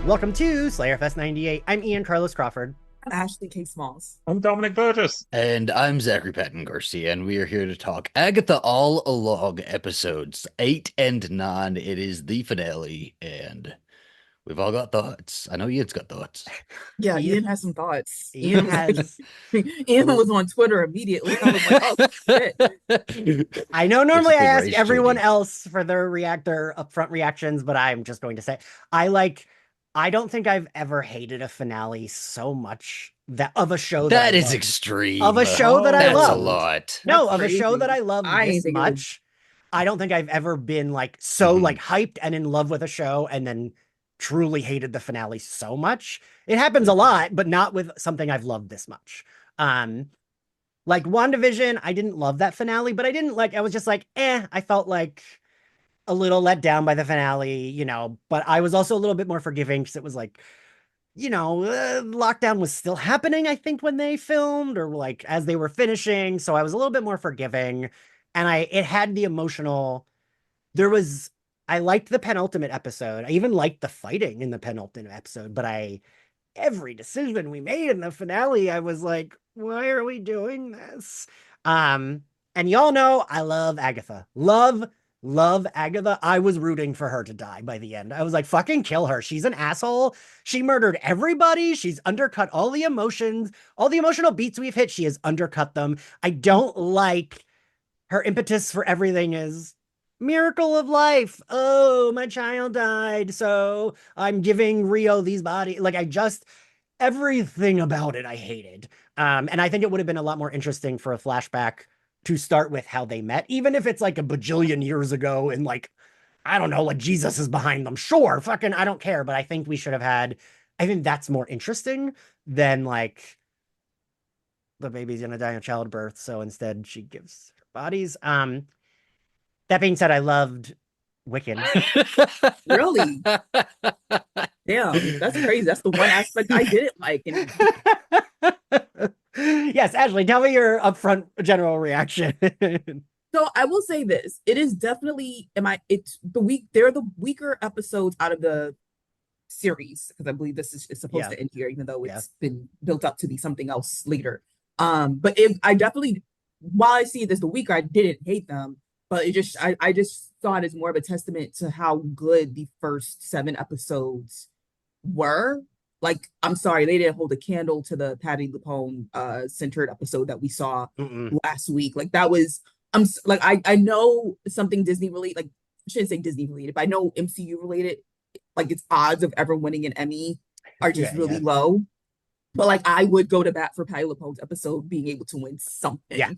Welcome to Slayerfest 98. I'm Ian Carlos Crawford. I'm Ashley K. Smalls. I'm Dominic Burgess. And I'm Zachary Patton Garcia, and we are here to talk Agatha All Along episodes 8 and 9. It is the finale, and we've all got thoughts. I know Ian's got thoughts. Yeah, Ian- Ian has some thoughts. Ian has. Ian was on Twitter immediately. I was like, oh shit. I know normally I Basically ask rage everyone tweeting. else for their upfront reactions, but I'm just going to say I don't think I've ever hated a finale so much of a show that That I is loved. extreme. Of a show that I That's a loved. lot. No, That's of a show crazy. that I loved I this ain't think it was. much. I don't think I've ever been like so Mhm. like hyped and in love with a show and then truly hated the finale so much. It happens a lot, but not with something I've loved this much. Like WandaVision, I didn't love that finale, but I was just like, I felt like a little let down by the finale, but I was also a little bit more forgiving because it was like, lockdown was still happening, I think, when they filmed or like as they were finishing. So I was a little bit more forgiving. And it had the emotional, there was, I liked the penultimate episode. I even liked the fighting in the penultimate episode, but every decision we made in the finale, I was like, why are we doing this? And y'all know I love Agatha. Love Agatha. I was rooting for her to die by the end. I was like, fucking kill her. She's an asshole. She murdered everybody. She's undercut all the emotions, all the emotional beats we've hit. She has undercut them. I don't like her impetus for everything is miracle of life. Oh, my child died. So I'm giving Rio these bodies. Everything about it I hated. And I think it would have been a lot more interesting for a flashback to start with how they met, even if it's like a bajillion years ago and like, I don't know, like Jesus is behind them. Sure, fucking, I don't care. But I think we should have I think that's more interesting than like the baby's gonna die in childbirth. So instead she gives her bodies. That being said, I loved Wiccan. Really? Damn, that's crazy. That's the one aspect I didn't like. And Yes, Ashley, tell me your upfront general reaction. so I will say this. It is definitely it's the they're the weaker episodes out of the series, because I believe this is supposed Yeah. to end here, even though Yeah. it's been built up to be something else later. But I definitely, while I see it as the weaker, I didn't hate them, but I just saw it as more of a testament to how good the first 7 episodes were. Like, I'm sorry, they didn't hold a candle to the Patty LuPone centered episode that we saw Mm-mm. last week. Like that was like I know something Disney related, like I shouldn't say Disney related, but I know MCU related, like its odds of ever winning an Emmy are just Yeah, really yeah. low. But like I would go to bat for Patty LuPone's episode being able to win something. Yeah.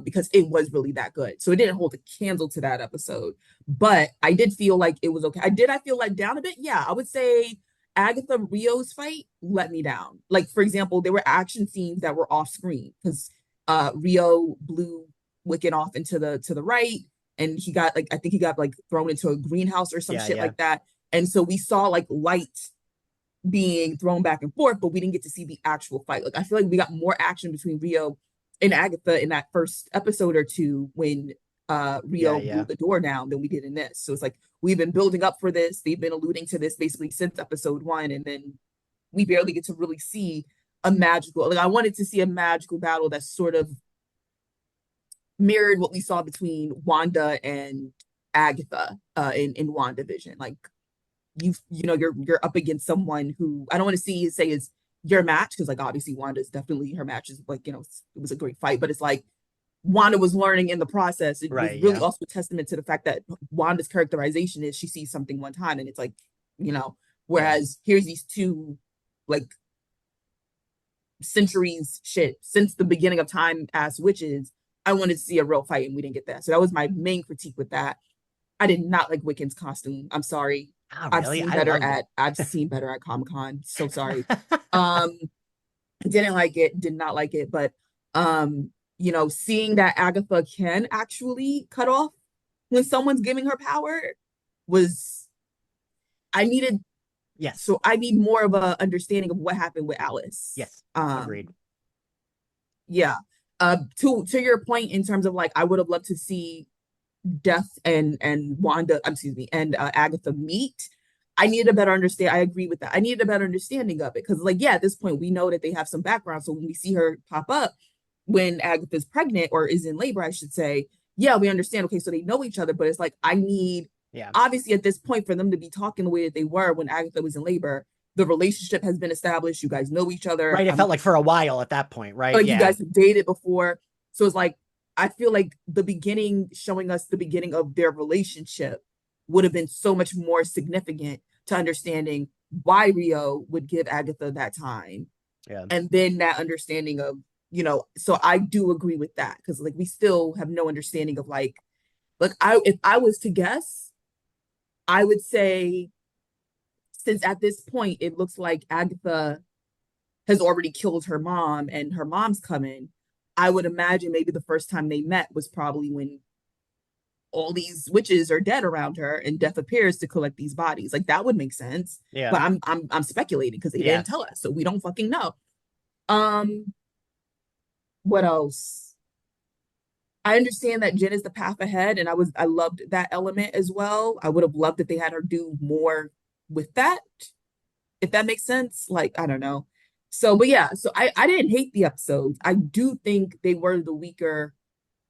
Because it was really that good. So it didn't hold a candle to that episode. But I did feel like it was okay. I feel let down a bit? Yeah, I would say Agatha Rio's fight let me down. Like, for example, there were action scenes that were off screen because Rio blew Wiccan off into the right, and he got like, I think he got like thrown into a greenhouse or some Yeah, shit yeah. like that. And so we saw like light being thrown back and forth, but we didn't get to see the actual fight. Like I feel like we got more action between Rio and Agatha in that first episode or two when Rio Yeah. blew the door down than we did in this. So it's like we've been building up for this. They've been alluding to this basically since episode 1, and then we barely get to really see a magical. Like I wanted to see a magical battle that sort of mirrored what we saw between Wanda and Agatha in WandaVision. Like you're up against someone who I don't want to say is your match, because like obviously Wanda's definitely her match is like, it was a great fight, but it's like Wanda was learning in the process. It was Right, really yeah. also a testament to the fact that Wanda's characterization is she sees something one time and it's like, whereas here's these two like centuries shit since the beginning of time as witches. I wanted to see a real fight and we didn't get that. So that was my main critique with that. I did not like Wiccan's costume. I'm sorry. Oh, I've really? seen I better loved at it. Comic-Con. So sorry. Um didn't like it, did not like it, but seeing that Agatha can actually cut off when someone's giving her power was I needed Yes. so I need more of a understanding of what happened with Alice. Yes. Agreed. Yeah. To your point in terms of like I would have loved to see Death and Wanda, excuse me, and Agatha meet. I needed a better understand. I agree with that. I needed a better understanding of it because, like, yeah, at this point, we know that they have some background. So when we see her pop up when Agatha's pregnant or is in labor, I should say, yeah, we understand. Okay, so they know each other, but it's like I need, Yeah. obviously, at this point, for them to be talking the way that they were when Agatha was in labor, the relationship has been established. You guys know each other. Right. It felt like for a while at that point, right? Like you Yeah. guys have dated before. So it's like I feel like the beginning, showing us the beginning of their relationship, would have been so much more significant to understanding why Rio would give Agatha that time. Yeah. And then that understanding of, so I do agree with that because like we still have no understanding of like I if I was to guess, I would say since at this point it looks like Agatha has already killed her mom and her mom's coming, I would imagine maybe the first time they met was probably when all these witches are dead around her and Death appears to collect these bodies. Like that would make sense. Yeah. But I'm speculating because they Yeah. didn't tell us, so we don't fucking know. Um, what else? I understand that Jen is the path ahead, and I loved that element as well. I would have loved if they had her do more with that, if that makes sense. Like, I don't know. So, but yeah, so I didn't hate the episodes. I do think they were the weaker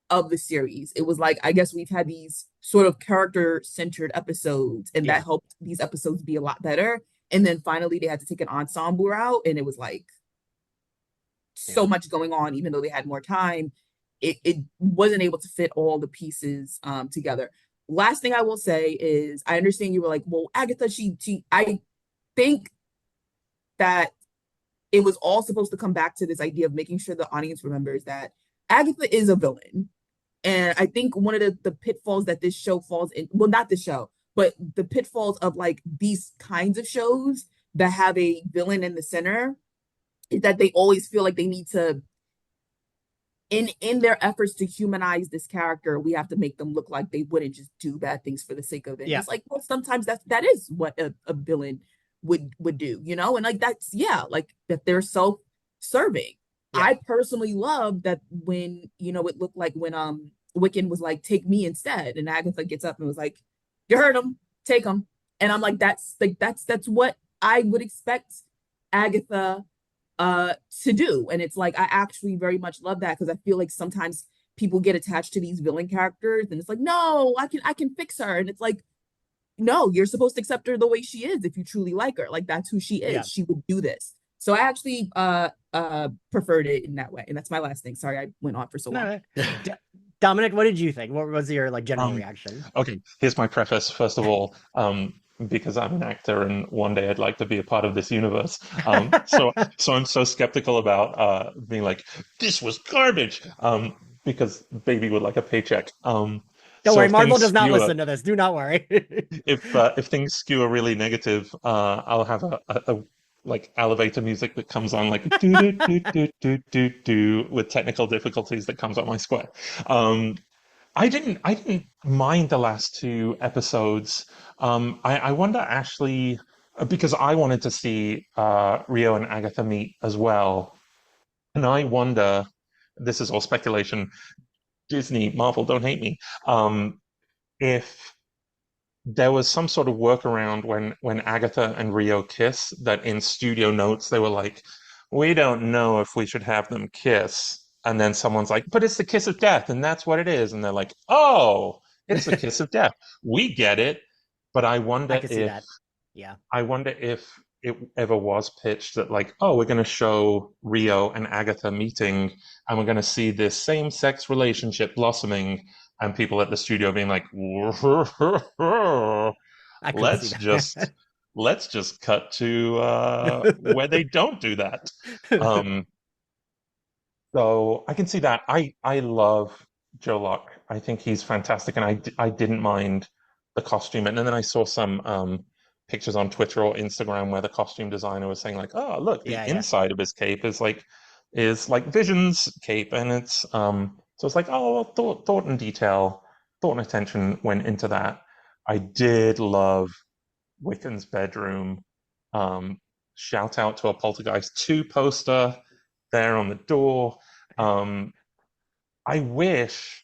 of the series. It was like, I guess we've had these sort of character centered episodes, and Yeah. that helped these episodes be a lot better. And then finally, they had to take an ensemble route, and it was like Yeah. so much going on, even though they had more time. It wasn't able to fit all the pieces together. Last thing I will say is I understand you were like, well, Agatha, I think that it was all supposed to come back to this idea of making sure the audience remembers that Agatha is a villain. And I think one of the pitfalls that this show falls in, well, not this show, but the pitfalls of like these kinds of shows that have a villain in the center is that they always feel like they need to, in their efforts to humanize this character, we have to make them look like they wouldn't just do bad things for the sake of it. And Yeah. it's like, well, sometimes that is what a villain would do, and like that's, yeah, like that they're self-serving. Yeah. I personally love that when, it looked like when Wiccan was like, take me instead, and Agatha gets up and was like, you heard him, take him. And I'm like, that's what I would expect Agatha to do. And it's like I actually very much love that because I feel like sometimes people get attached to these villain characters and it's like, no, I can fix her. And it's like, no, you're supposed to accept her the way she is if you truly like her. Like that's who she is. Yeah. She would do this. So I actually preferred it in that way. And that's my last thing. Sorry, I went on for so long. No. Dominic, what did you think? What was your like general Um, reaction? okay, here's my preface. First of all, because I'm an actor and one day I'd like to be a part of this universe. So I'm so skeptical about being like, this was garbage. Because baby would like a paycheck. Don't So worry, if Marvel things does not skew, listen to this. Do not worry. if things skew really negative, I'll have a like elevator music that comes on like do do do do do do do with technical difficulties that comes on my square. Um, I didn't mind the last two episodes. I wonder actually because I wanted to see Rio and Agatha meet as well, and I wonder. This is all speculation. Disney, Marvel, don't hate me. If there was some sort of workaround when Agatha and Rio kiss, that in studio notes they were like, we don't know if we should have them kiss. And then someone's like, but it's the kiss of death, and that's what it is. And they're like, oh, it's the kiss of death. We get it. But I can see that. Yeah. I wonder if it ever was pitched that like, oh, we're going to show Rio and Agatha meeting, and we're going to see this same-sex relationship blossoming, and people at the studio being like, I could see let's just that. let's just cut to where they don't do that. Um, so I can see that. I love Joe Locke. I think he's fantastic, and I didn't mind the costume. And then I saw some pictures on Twitter or Instagram where the costume designer was saying like, "Oh, look, the Yeah, yeah. inside of his cape is like Vision's cape," and it's so it's like, oh, well, thought and detail, thought and attention went into that. I did love Wiccan's bedroom. Um, Shout out to a Poltergeist 2 poster there on the door. Um, I wish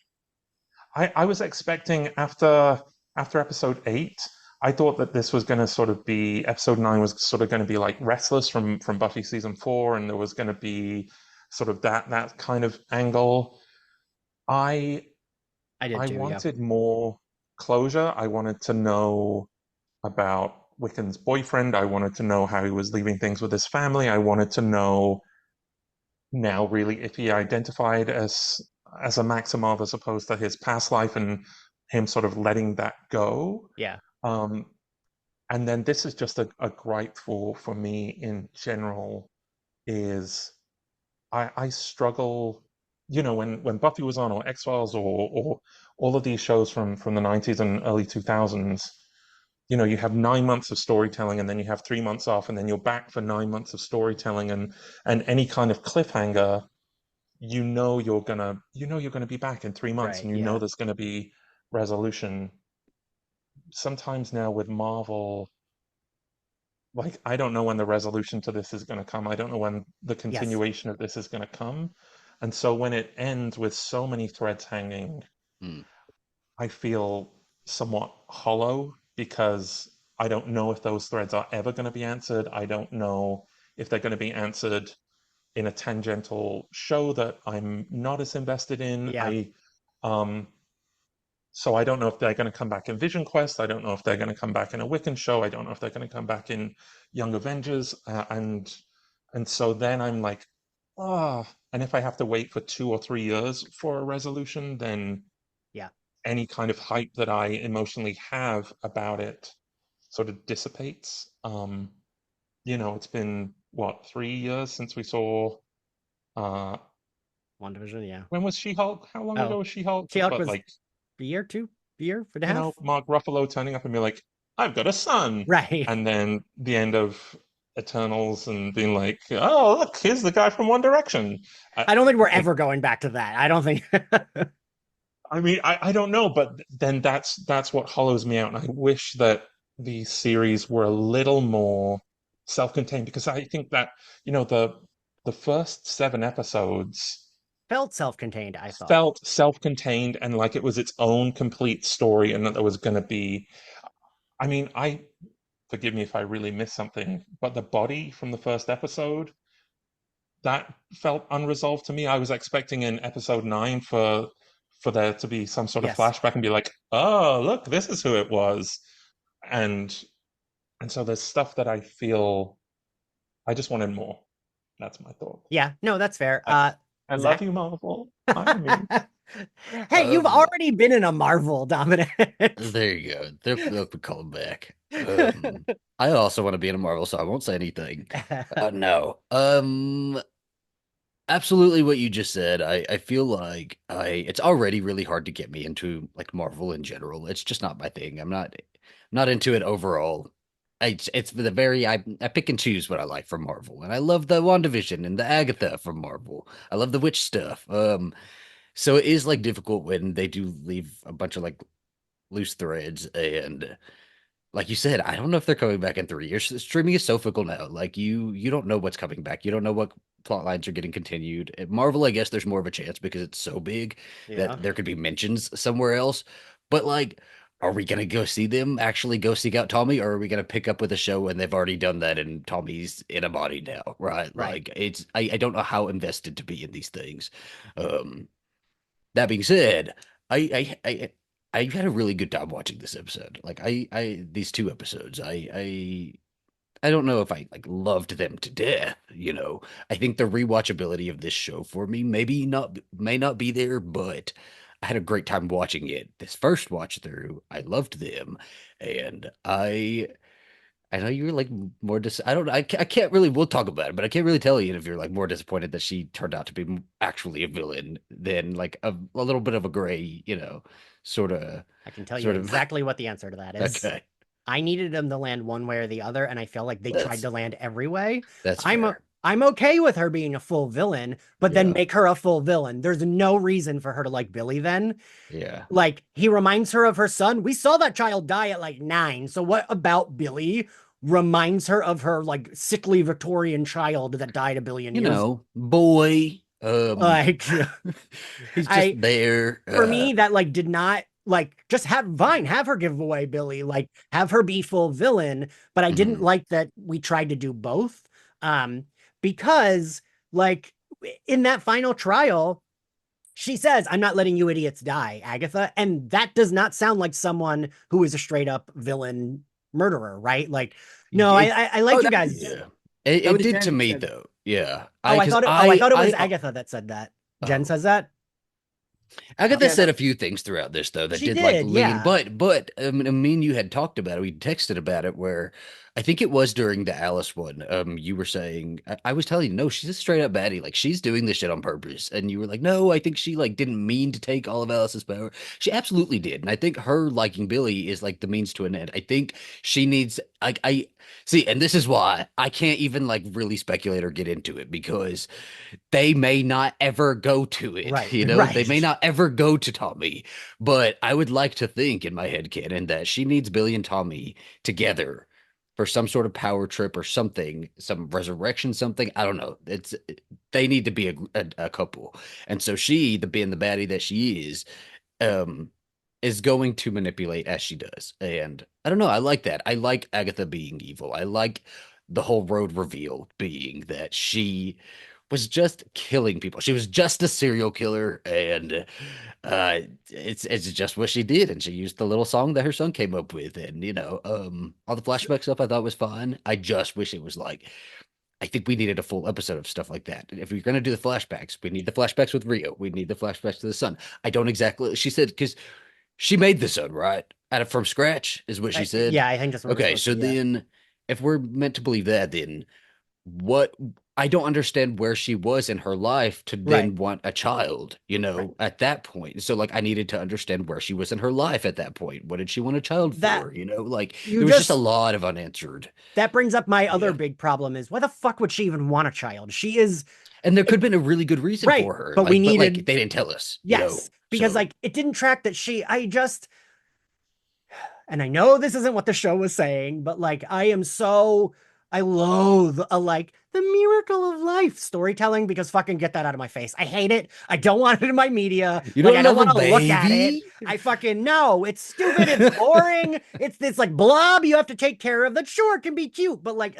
I was expecting after episode 8, I thought that this was going to sort of be episode 9 was sort of going to be like Restless from Buffy season 4, and there was going to be sort of that kind of angle. I I did I too, yeah. wanted more closure. I wanted to know about Wiccan's boyfriend. I wanted to know how he was leaving things with his family. I wanted to know now really if he identified as a Maximov as opposed to his past life and him sort of letting that go. Yeah. Um, and then this is just a gripe for me in general is I struggle, when Buffy was on or X-Files or all of these shows from the 90s and early 2000s, you have 9 months of storytelling and then you have 3 months off and then you're back for 9 months of storytelling and any kind of cliffhanger, you're gonna be back in 3 months Right, and yeah. there's gonna be resolution. Sometimes now with Marvel, like I don't know when the resolution to this is going to come. I don't know when the Yes. continuation of this is going to come. And so when it ends with so many threads hanging, Hmm. I feel somewhat hollow because I don't know if those threads are ever going to be answered. I don't know if they're going to be answered in a tangential show that I'm not as invested in. Yeah. Um, so I don't know if they're going to come back in Vision Quest. I don't know if they're going to come back in a Wiccan show. I don't know if they're going to come back in Young Avengers. And so then I'm like, ah. And if I have to wait for 2 or 3 years for a resolution, then Yeah. any kind of hype that I emotionally have about it sort of dissipates. It's been what, 3 years since we saw uh WandaVision, yeah. when was She-Hulk? How long ago Oh, was She-Hulk? She-Hulk But was like, a year, a year and a half? Mark Ruffalo turning up and be like, I've got a son. Right. And then the end of Eternals and being like, oh, look, here's the guy from One Direction. I, I don't think we're it, ever going back to that. I don't think. I mean, I don't know, but then that's what hollows me out. And I wish that the series were a little more self-contained because I think that, the first 7 episodes Felt self-contained, I thought. felt self-contained and like it was its own complete story and that there was going to be, I mean, forgive me if I really missed something, but the body from the first episode, that felt unresolved to me. I was expecting in episode 9 for there to be some sort of Yes. flashback and be like, oh, look, this is who it was. And so there's stuff that I feel I just wanted more. That's my thought. Yeah, no, that's fair. I love Zach. you, Marvel. I mean, Hey, you've Um, already been in a Marvel, Dominic. there you go. They'll be calling back. I also want to be in a Marvel, so I won't say anything. No. Absolutely what you just said. I feel like it's already really hard to get me into like Marvel in general. It's just not my thing. I'm not into it overall. It's the very I pick and choose what I like from Marvel. And I love the WandaVision and the Agatha from Marvel. I love the witch stuff. So it is like difficult when they do leave a bunch of like loose threads and like you said, I don't know if they're coming back in 3 years. Streaming is so fickle now. Like you don't know what's coming back. You don't know what plot lines are getting continued. At Marvel, I guess there's more of a chance because it's so big Yeah, that there could be mentions somewhere else. But like, are we gonna go see them actually go seek out Tommy, or are we gonna pick up with a show and they've already done that and Tommy's in a body now, right? right. Like I don't know how invested to be in these things. Um that being said, I had a really good time watching this episode. Like I these 2 episodes, I don't know if I like loved them to death, you know. I think the rewatchability of this show for me may not be there, but I had a great time watching it. This first watch through, I loved them, and I know you were like more I don't know. I can't really. We'll talk about it, but I can't really tell you if you're like more disappointed that she turned out to be actually a villain than like a little bit of a gray, sort of, I can tell you sort of. exactly what the answer to that is. Okay, I needed them to land one way or the other, and I feel like they tried that's to land every way. that's I'm fair. I'm okay with her being a full villain, but then Yeah, make her a full villain. There's no reason for her to like Billy then. yeah. Like, he reminds her of her son. We saw that child die at like 9. So what about Billy reminds her of her like sickly Victorian child that died a billion You years? know, boy. Like, He's I just there. for me that like did not like just have her give away Billy, like have her be full villain. But I didn't like that we tried to do both. Because like in that final trial, she says, I'm not letting you idiots die, Agatha. And that does not sound like someone who is a straight up villain murderer, right? Like, no, I like you guys. Yeah. That It was did Jen to who me said that. though. Yeah. I thought it was Agatha that said that. Jen Oh. says that. Agatha Yeah, said a few things throughout this though that She did like did, lean, yeah. but me and you had talked about it. We texted about it where I think it was during the Alice one. You were saying I was telling you, no, she's a straight up baddie. Like she's doing this shit on purpose, and you were like, no, I think she like didn't mean to take all of Alice's power. She absolutely did, and I think her liking Billy is like the means to an end. I think she needs. I see, and this is why I can't even like really speculate or get into it because they may not ever go to it. Right, You know, they may right. not ever go to Tommy. But I would like to think in my head canon that she needs Billy and Tommy together for some sort of power trip or something, some resurrection, something. I don't know. They need to be a couple. And so she, the being the baddie that she um, is going to manipulate as she does. And I don't know. I like that. I like Agatha being evil. I like the whole road reveal being that she was just killing people. She was just a serial killer, and it's just what she did. And she used the little song that her son came up with, and all the flashback stuff I thought was fine. I just wish it was like I think we needed a full episode of stuff like that. If we're gonna do the flashbacks, we need the flashbacks with Rio. We need the flashbacks to the son. I don't exactly. She said because she made the son right out of from scratch is what she said. Yeah, I think that's what Okay, so then if we're meant to believe that, then what I don't understand where she was in her life to then want a child, at that point. So like I needed to understand where she was in her life at that point. What did she want a child for? Like there was just a lot of unanswered. That brings up my other big problem is why the fuck would she even want a child? She is and there could have been a really good reason for her. But we needed they didn't tell us. Yes. Because like it didn't track that and I know this isn't what the show was saying, but like I loathe like the miracle of life storytelling because fucking get that out of my face. I hate it. I don't want it in my media. You don't I don't want to baby? look at it. I fucking know it's stupid. It's boring. It's this like blob you have to take care of that sure can be cute, but like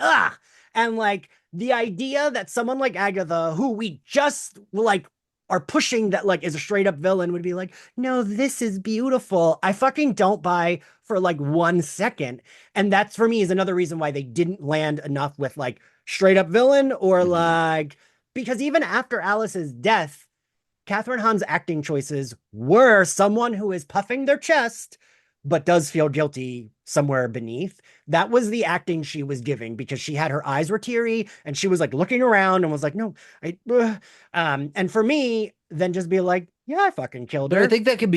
and like the idea that someone like Agatha, who we just like are pushing that like is a straight up villain would be like, no, this is beautiful. I fucking don't buy for like 1 second. And that's for me is another reason why they didn't land enough with like straight up villain or like, because even after Alice's death, Catherine Hahn's acting choices were someone who is puffing their chest, but does feel guilty somewhere beneath. That was the acting she was giving because she had her eyes were teary and she was like looking around and was like, no, and for me, then just be like, yeah, I fucking killed her. But I think that could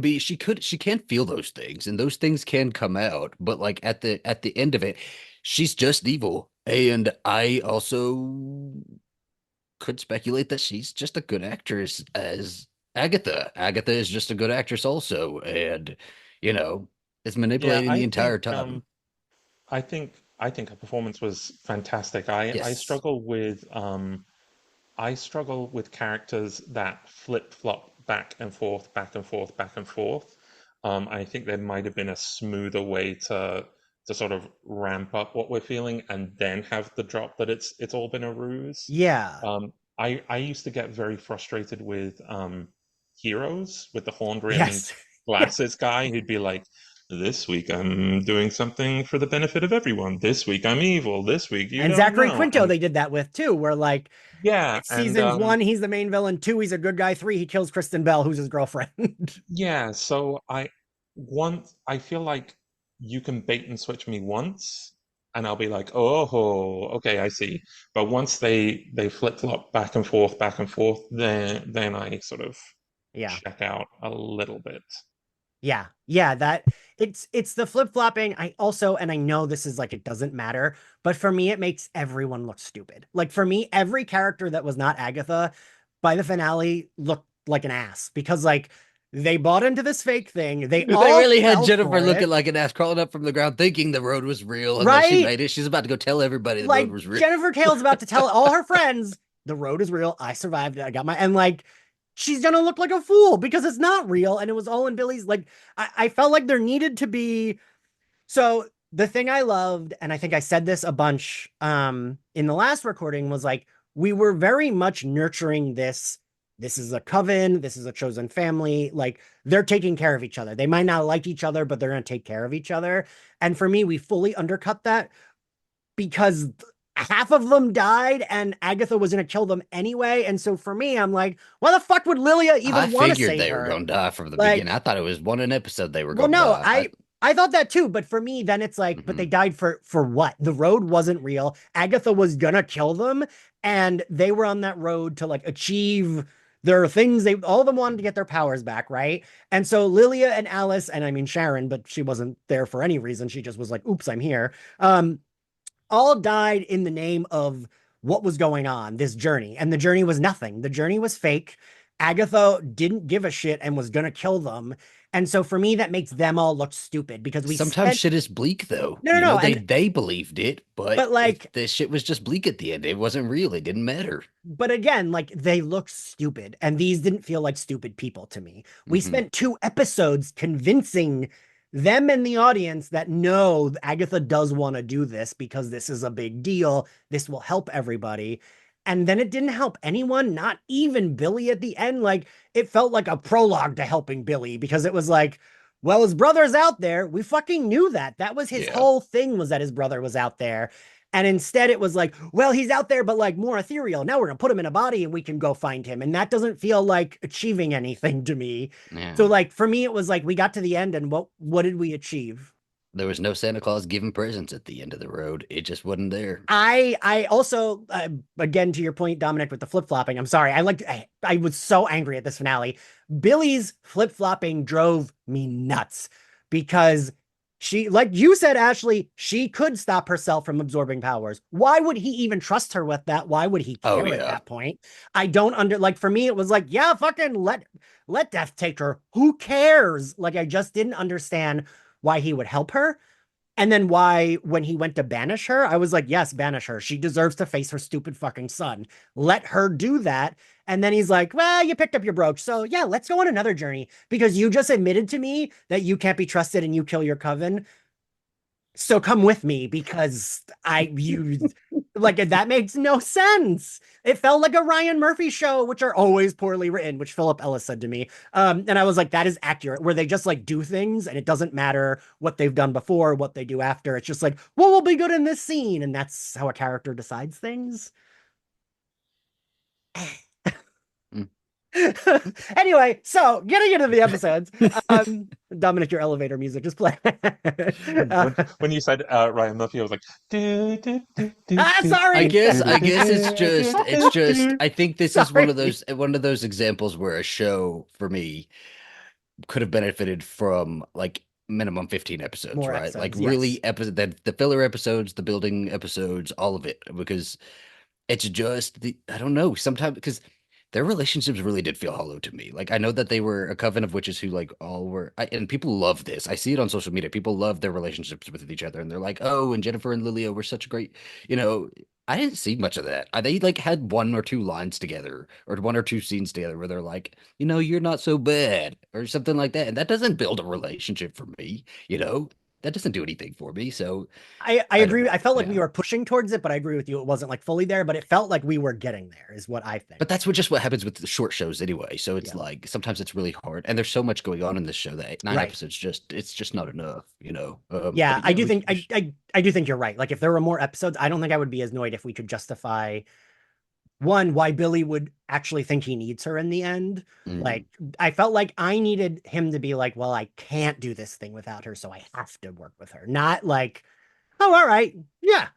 be, she can feel those things and those things can come out. But like at the end of it, she's just evil. And I also could speculate that she's just a good actress as Agatha. Agatha is just a good actress also. And is manipulating the entire time. I think her performance was fantastic. I struggle with characters that flip-flop back and forth, back and forth, back and forth. I think there might have been a smoother way to sort of ramp up what we're feeling and then have the drop that it's all been a ruse. Yeah. I used to get very frustrated with Heroes, with the horn-rimmed glasses guy who'd be like, this week I'm doing something for the benefit of everyone. This week I'm evil. This week you and don't Zachary know. Quinto they did that with too, where like season 1 he's the main villain, 2 he's a good guy, 3 he kills Kristen Bell who's his girlfriend. Yeah, so I feel like you can bait and switch me once and I'll be like, oh, okay, I see. But once they flip-flop back and forth, then I sort of check out a little bit. Yeah, that it's the flip-flopping. I also, and I know this is like, it doesn't matter, but for me, it makes everyone look stupid. Like for me, every character that was not Agatha by the finale looked like an ass because like they bought into this fake thing. They really had Jennifer looking like an ass crawling up from the ground thinking the road was real. And then she made it. She's about to go tell everybody the road was real. Jennifer Tayl's about to tell all her friends the road is real. I survived it. I got my, and like, she's gonna look like a fool because it's not real. And it was all in Billy's, like, I felt like there needed to be. So the thing I loved, and I think I said this a bunch in the last recording, was like, we were very much nurturing this. This is a coven, this is a chosen family. Like, they're taking care of each other. They might not like each other, but they're gonna take care of each other. And for me, we fully undercut that because half of them died and Agatha was going to kill them anyway. And so for me, I'm like, why the fuck would Lilia I even want to figured save they were her? going to die from the Like, beginning. I thought it was one an episode they were well, going to no, die. I thought that too, but for me, then it's like, but they died for what? The road wasn't real. Agatha was gonna kill them, and they were on that road to like achieve their things. They all of them wanted to get their powers back, right? And so Lilia and Alice, and I mean Sharon, but she wasn't there for any reason. She just was like, oops, I'm here. All died in the name of what was going on, this journey. And the journey was nothing. The journey was fake. Agatha didn't give a shit and was going to kill them. And so for me, that makes them all look stupid because we Sometimes spent. shit is bleak though. No, no, no. They believed it, But but like, this shit was just bleak at the end. It wasn't real. It didn't matter. but again, like they look stupid and these didn't feel like stupid people to me. We spent 2 episodes convincing them and the audience that no, Agatha does want to do this because this is a big deal. This will help everybody. And then it didn't help anyone, not even Billy at the end. Like it felt like a prologue to helping Billy because it was like, well, his brother's out there. We fucking knew that. That was his whole thing, was that his brother was out there. And instead it was like, well, he's out there, but like more ethereal. Now we're going to put him in a body and we can go find him. And that doesn't feel like achieving anything to me. Yeah. So like, for me, it was like, we got to the end and what did we achieve? There was no Santa Claus giving presents at the end of the road. It just wasn't there. I also, again, to your point, Dominic, with the flip-flopping, I'm sorry. I was so angry at this finale. Billy's flip-flopping drove me nuts because she, like you said, Ashley, she could stop herself from absorbing powers. Why would he even trust her with that? Why would he care at that point? I don't like, for me, it was like, yeah, fucking let death take her. Who cares? Like, I just didn't understand why he would help her. And then why, when he went to banish her, I was like, yes, banish her. She deserves to face her stupid fucking son. Let her do that. And then he's like, well, you picked up your brooch. So yeah, let's go on another journey because you just admitted to me that you can't be trusted and you kill your coven. So come with me because like, that makes no sense. It felt like a Ryan Murphy show, which are always poorly written, which Philip Ellis said to me. And I was like, that is accurate, where they just like do things and it doesn't matter what they've done before, what they do after. It's just like, well, we'll be good in this scene. And that's how a character decides things. Anyway, so getting into the episodes, Dominic, your elevator music just play. When you said Ryan Murphy, I was like, sorry. I guess it's just. I think this is one of those examples where a show for me could have benefited from like minimum 15 episodes, More right? episodes, Like yes. really the filler episodes, the building episodes, all of it, because it's just I don't know, sometimes because their relationships really did feel hollow to me. Like I know that they were a coven of witches who like all were, and people love this. I see it on social media. People love their relationships with each other, and they're like, "Oh, and Jennifer and Lilia were such a great," you know. I didn't see much of that. They like had 1 or 2 lines together, or 1 or 2 scenes together, where they're like, "You're not so bad," or something like that, and that doesn't build a relationship for me. That doesn't do anything for me. So I I don't agree. know. I felt like we Yeah. were pushing towards it, but I agree with you. It wasn't like fully there, but it felt like we were getting there, is what I think. But that's what happens with the short shows anyway. So it's Yeah. like sometimes it's really hard, and there's so much going on in this show that 9 Right. episodes it's just not enough. Yeah, but I do think I do think you're right. Like if there were more episodes, I don't think I would be as annoyed if we could justify one, why Billy would actually think he needs her in the end. Like I felt like I needed him to be like, well, I can't do this thing without her, so I have to work with her. Not like, oh, all right, yeah,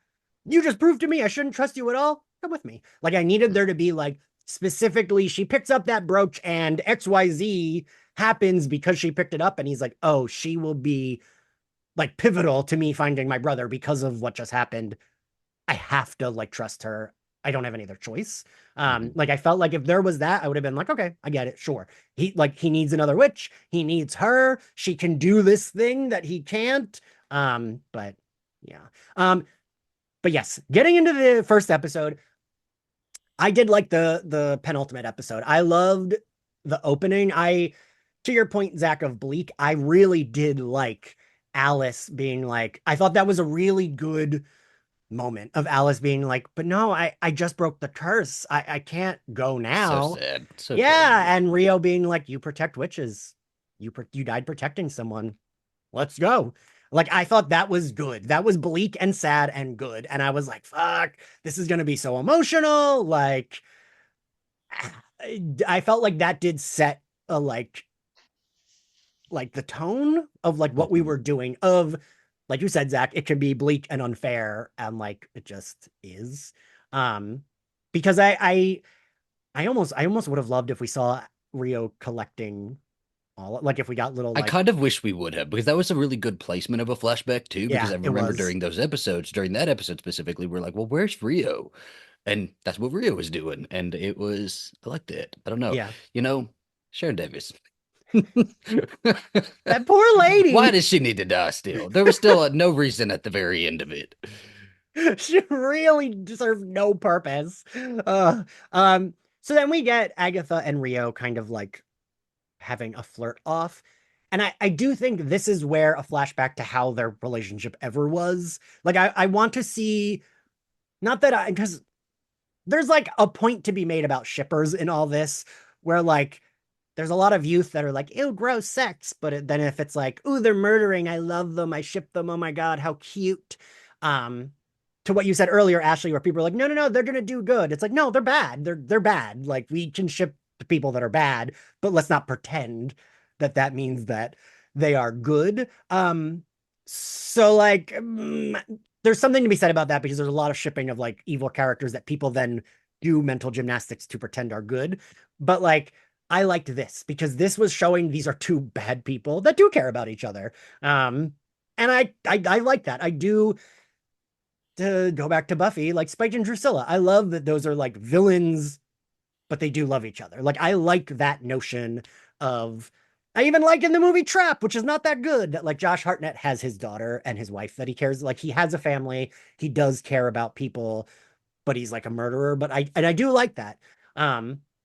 you just proved to me I shouldn't trust you at all. Come with me. Like I needed there to be like specifically, she picks up that brooch and XYZ happens because she picked it up, and he's like, oh, she will be like pivotal to me finding my brother because of what just happened. I have to like trust her. I don't have any other choice. Like I felt like if there was that, I would have been like, okay, I get it. Sure. He needs another witch. He needs her. She can do this thing that he can't. But yeah. But yes, getting into the first episode, I did like the penultimate episode. I loved the opening. To your point, Zach, of Bleak, I really did like Alice being like, I thought that was a really good moment of Alice being like, but no, I just broke the curse. I can't go So now. sad. So terrible. Yeah, and Rio being like, you protect witches. You died protecting someone. Let's go. Like, I thought that was good. That was bleak and sad and good. And I was like, fuck, this is gonna be so emotional. Like, I felt like that did set a like the tone of like what we Mhm. were doing of, like you said, Zach, it can be bleak and unfair, and like it just is. Um, because I almost would have loved if we saw Rio collecting all, like if we got little I like, kind of wish we would have, because that was a really good placement of a flashback too. Because yeah, I it remember was. during those episodes, during that episode specifically, we're like, well, where's Rio? And that's what Rio was doing. And it was, I liked it. I don't know. Yeah. You know, Sharon Davis. That poor Why lady. does she need to die still? There was still no reason at the very end of it. She really served no purpose. Uh, so then we get Agatha and Rio kind of like having a flirt off. And I do think this is where a flashback to how their relationship ever was. Like, I want to see, not that because there's like a point to be made about shippers in all this, where like there's a lot of youth that are like, ew, gross sex. But then if it's like, ooh, they're murdering, I love them, I ship them, oh my God, how cute. Um, to what you said earlier, Ashley, where people are like, no, no, no, they're gonna do good. It's like, no, they're bad. They're bad. Like, we can ship people that are bad, but let's not pretend that that means that they are good. So like, there's something to be said about that, because there's a lot of shipping of like evil characters that people then do mental gymnastics to pretend are good. But like, I liked this because this was showing these are two bad people that do care about each other. And I like that. I do, to go back to Buffy, like Spike and Drusilla. I love that those are like villains, but they do love each other. Like, I like that notion of, I even like in the movie Trap, which is not that good, that like Josh Hartnett has his daughter and his wife that he cares, like he has a family, he does care about people, but he's like a murderer. But I do like that.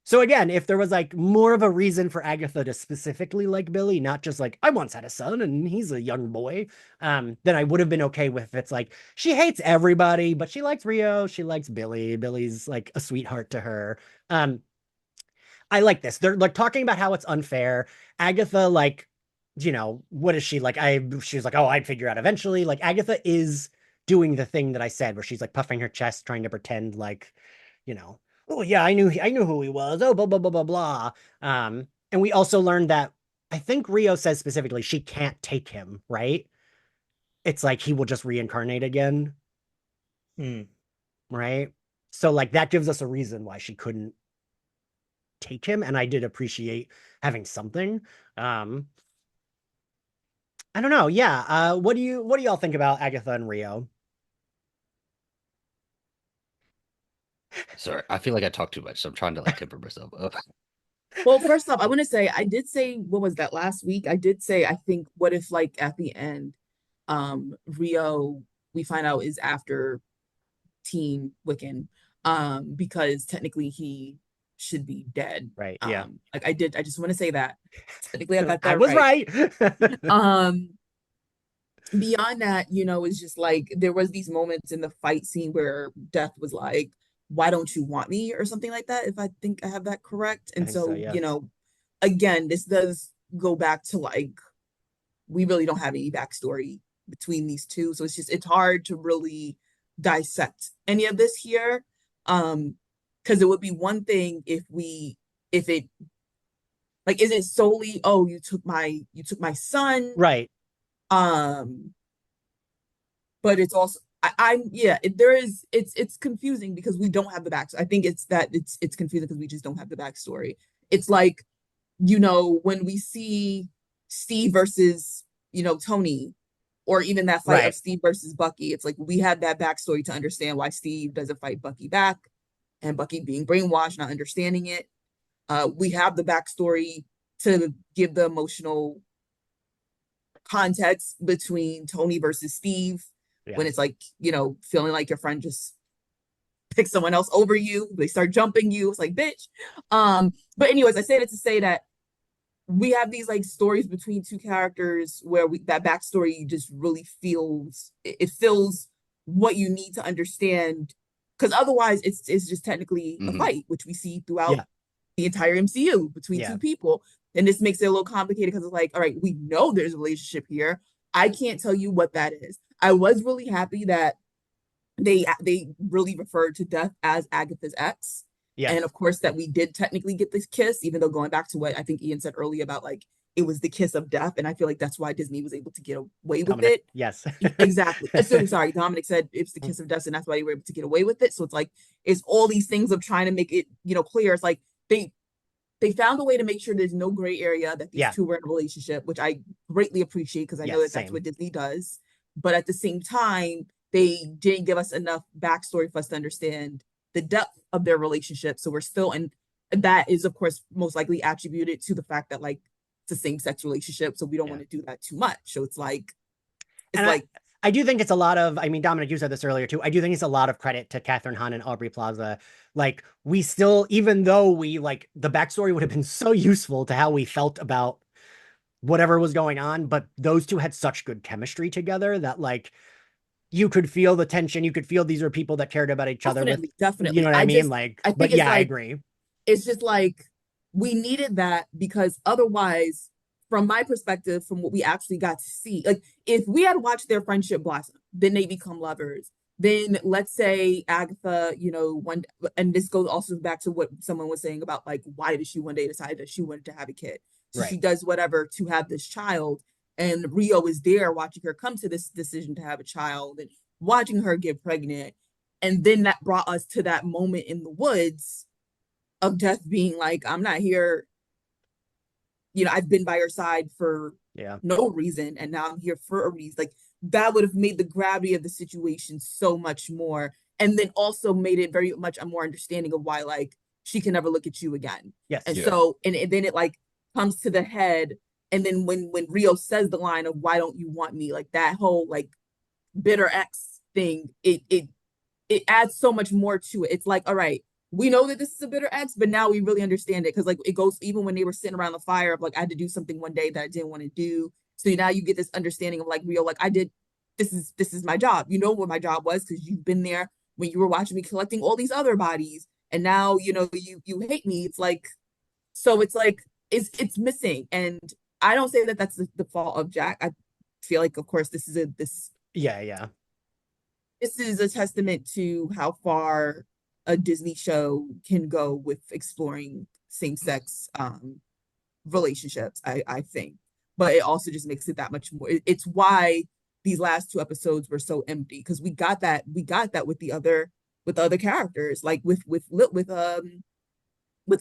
So again, if there was like more of a reason for Agatha to specifically like Billy, not just like, I once had a son and he's a young boy, then I would have been okay with, it's like she hates everybody, but she likes Rio, she likes Billy. Billy's like a sweetheart to her. Um, I like this. They're like talking about how it's unfair. Agatha, like, what is she like? She's like, oh, I'd figure out eventually. Like, Agatha is doing the thing that I said, where she's like puffing her chest, trying to pretend like, oh yeah, I knew who he was. Oh, blah blah blah blah blah. And we also learned that, I think Rio says specifically she can't take him, right? It's like he will just reincarnate again, Hmm. right? So like that gives us a reason why she couldn't take him, and I did appreciate having something. Um, I don't know. Yeah. What do y'all think about Agatha and Rio? Sorry, I feel like I talk too much, so I'm trying to like temper myself up. Well, first off, I want to say I did say, what was that last week? I did say, I think, what if like at the end, Rio, we find out, is after Teen Wiccan, because technically he should be dead. Right. Yeah. Like I just want to say that technically I got I that was right. right. Um, Beyond that, it's just like there was these moments in the fight scene where Death was like, "Why don't you want me?" or something like that, if I think I have that correct. I And think so. so, Yeah. again, this does go back to like we really don't have any backstory between these two, so it's hard to really dissect any of this here. Because it would be one thing if it, like, is it solely, oh, you took my son, Right. um but it's also, I'm yeah, there is, it's confusing because we don't have the back. I think it's confusing because we just don't have the backstory. It's like, when we see Steve versus, Tony, or even that fight of Right. Steve versus Bucky, it's like we had that backstory to understand why Steve doesn't fight Bucky back, and Bucky being brainwashed, not understanding it. We have the backstory to give the emotional context between Tony versus Steve, Yeah. when it's like, feeling like your friend just pick someone else over you. They start jumping you. It's like, bitch. But anyways, I say that to say that we have these like stories between two characters where that backstory just really feels it fills what you need to understand, because otherwise it's just technically a fight, which we see throughout the entire MCU between two people. And this makes it a little complicated because it's like, all right, we know there's a relationship here. I can't tell you what that is. I was really happy that they really referred to Death as Agatha's ex. Yeah. And of course that we did technically get this kiss, even though going back to what I think Ian said earlier about like it was the kiss of death. And I feel like that's why Disney was able to get away with it. Yes. Exactly. So sorry, Dominic said it's the kiss of death, and that's why they were able to get away with it. So it's like it's all these things of trying to make it, clear. It's like they found a way to make sure there's no gray area, that these two were in a relationship, which I greatly appreciate because I know that that's what Disney does. But at the same time, they didn't give us enough backstory for us to understand the depth of their relationship. So we're still, and that is of course most likely attributed to the fact that like it's a same-sex relationship, so we don't want to do that too much. So it's like I do think it's a lot of, I mean, Dominic, you said this earlier too. I do think it's a lot of credit to Catherine Hahn and Aubrey Plaza. Like we still, even though we like the backstory would have been so useful to how we felt about whatever was going on, but those two had such good chemistry together that like you could feel the tension. You could feel these are people that cared about each other. Definitely. You know what I mean? I agree. It's just like we needed that because otherwise, from my perspective, from what we actually got to see, like if we had watched their friendship blossom, then they become lovers. Then let's say Agatha, and this goes also back to what someone was saying about like, why did she one day decide that she wanted to have a kid? So she does whatever to have this child. And Rio is there watching her come to this decision to have a child and watching her get pregnant. And then that brought us to that moment in the woods of Death being like, I'm not here. I've been by your side for no reason. And now I'm here for a reason. Like that would have made the gravity of the situation so much more. And then also made it very much a more understanding of why, like, she can never look at you again. Yes. And so, and then it like comes to the head. And then when Rio says the line of why don't you want me, like that whole like bitter ex thing, it adds so much more to it. It's like, all right, we know that this is a bitter ex, but now we really understand it because like it goes even when they were sitting around the fire of like I had to do something one day that I didn't want to do. So now you get this understanding of like Rio, like I did this is my job. You know what my job was because you've been there when you were watching me collecting all these other bodies, and now you hate me. It's like it's missing. And I don't say that that's the fault of Jack. I feel like, of course, this is this is a testament to how far a Disney show can go with exploring same-sex relationships, I think. But it also just makes it that much more. It's why these last two episodes were so empty, because we got that with the other characters, like with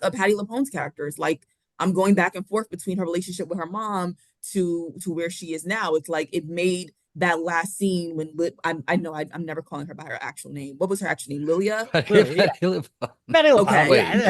Patti LuPone's characters. Like I'm going back and forth between her relationship with her mom to where she is now. It's like it made that last scene when I know I'm never calling her by her actual name. What was her actual name? Lilia? Okay. Wait,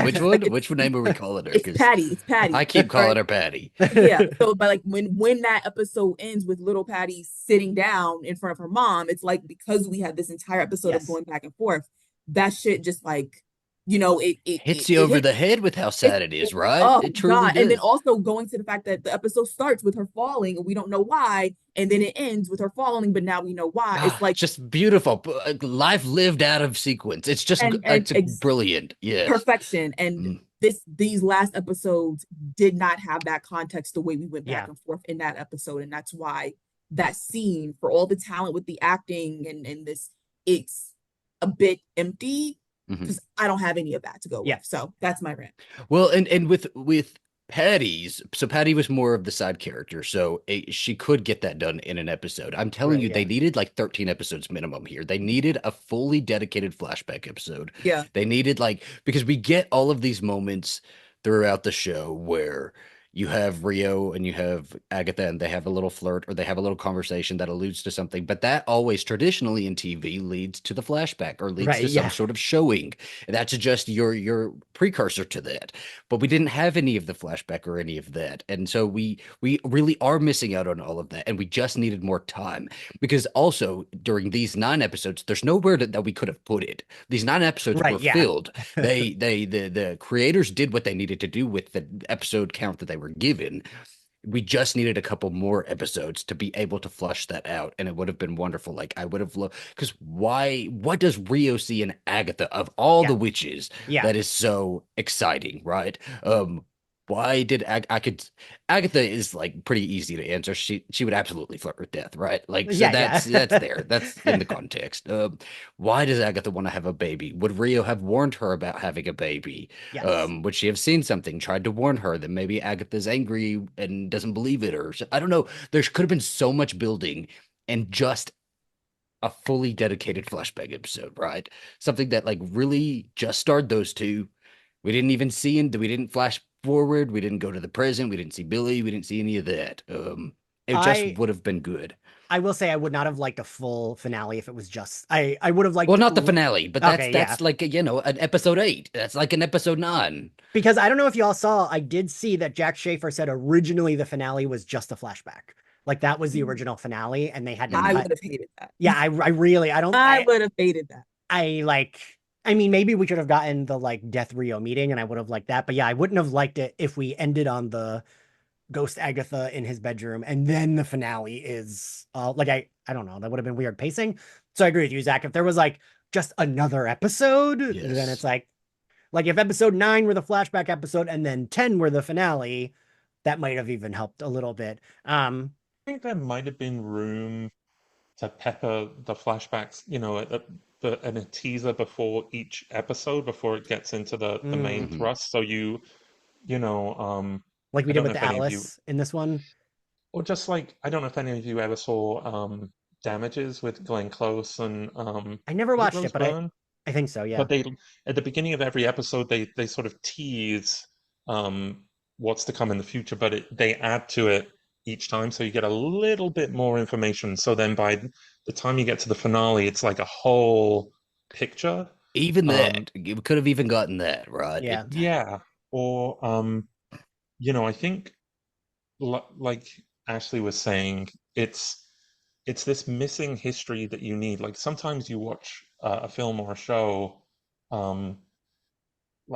which one? Which name are we calling her? It's Patty. It's Patty. I keep calling her Patty. Yeah. So, but like when that episode ends with little Patty sitting down in front of her mom, it's like because we had this entire episode of going back and forth, that shit just like it hits you over the head with how sad it is, right? Oh, it truly God. does. And then also going to the fact that the episode starts with her falling and we don't know why, and then it ends with her falling, but now we know why. It's like just beautiful life lived out of sequence. It's just it's brilliant. Yeah, perfection. And these last episodes did not have that context the way we went back and forth in that episode, and that's why that scene, for all the talent with the acting and this, it's a bit empty. Because I don't have any of that to go with. So that's my rant. Well, and with Patty's, so Patty was more of the side character, so she could get that done in an episode. I'm telling you, they needed like 13 episodes minimum here. They needed a fully dedicated flashback episode. Yeah. They needed because we get all of these moments throughout the show where you have Rio and you have Agatha, and they have a little flirt or they have a little conversation that alludes to something. But that always traditionally in TV leads to the flashback or leads Right, to some yeah. sort of showing. And that's just your precursor to that. But we didn't have any of the flashback or any of that. And so we really are missing out on all of that. And we just needed more time. Because also during these 9 episodes, there's nowhere that we could have put it. These 9 episodes Right, were yeah. filled. The creators did what they needed to do with the episode count that they were given. We just needed a couple more episodes to be able to flush that out, and it would have been wonderful. Like I would have loved, because why? What does Rio see in Agatha of all Yeah. the witches Yeah. that is so exciting, right? Why did I could Agatha is like pretty easy to answer. She would absolutely flirt with death, right? Like so Yeah, that's yeah. there. That's in the context. Why does Agatha want to have a baby? Would Rio have warned her about having a baby? Yes. Would she have seen something, tried to warn her that maybe Agatha's angry and doesn't believe it, or I don't know. There could have been so much building and just a fully dedicated flashback episode, right? Something that like really just starred those two. We didn't even see him. We didn't flash forward. We didn't go to the present. We didn't see Billy. We didn't see any of that. It just I would have been good. I will say I would not have liked a full finale if it was just I would have Well, liked not the finale, but that's okay, yeah. that's like an episode 8. That's like an episode 9. Because I don't know if y'all saw, I did see that Jack Schaefer said originally the finale was just a flashback. Like that was the original finale and they had to Mm. I cut. would have hated that. Yeah, I really I don't I would have hated that. I like I mean maybe we could have gotten the like Death Rio meeting and I would have liked that, but yeah, I wouldn't have liked it if we ended on the Ghost Agatha in his bedroom and then the finale is like I don't know, that would have been weird pacing. So I agree with you, Zach. If there was like just another episode, then it's Yes. like if episode 9 were the flashback episode and then 10 were the finale, that might have even helped a little bit. I think there might have been room to pepper the flashbacks, and a teaser before each episode, before it gets into the main mm, Mhm. thrust. So like we I did don't know with if any of you, Alice in this one. or just like, I don't know if any of you ever saw Damages with Glenn Close and I never was it watched it, Rose but Byrne? I think so, yeah. But they at the beginning of every episode they sort of tease um what's to come in the future, but they add to it each time, so you get a little bit more information. So then by the time you get to the finale, it's like a whole picture. Even Um, that, we could have even gotten that, right? Yeah. yeah, or I think like Ashley was saying, it's this missing history that you need. Like sometimes you watch a film or a show. Um,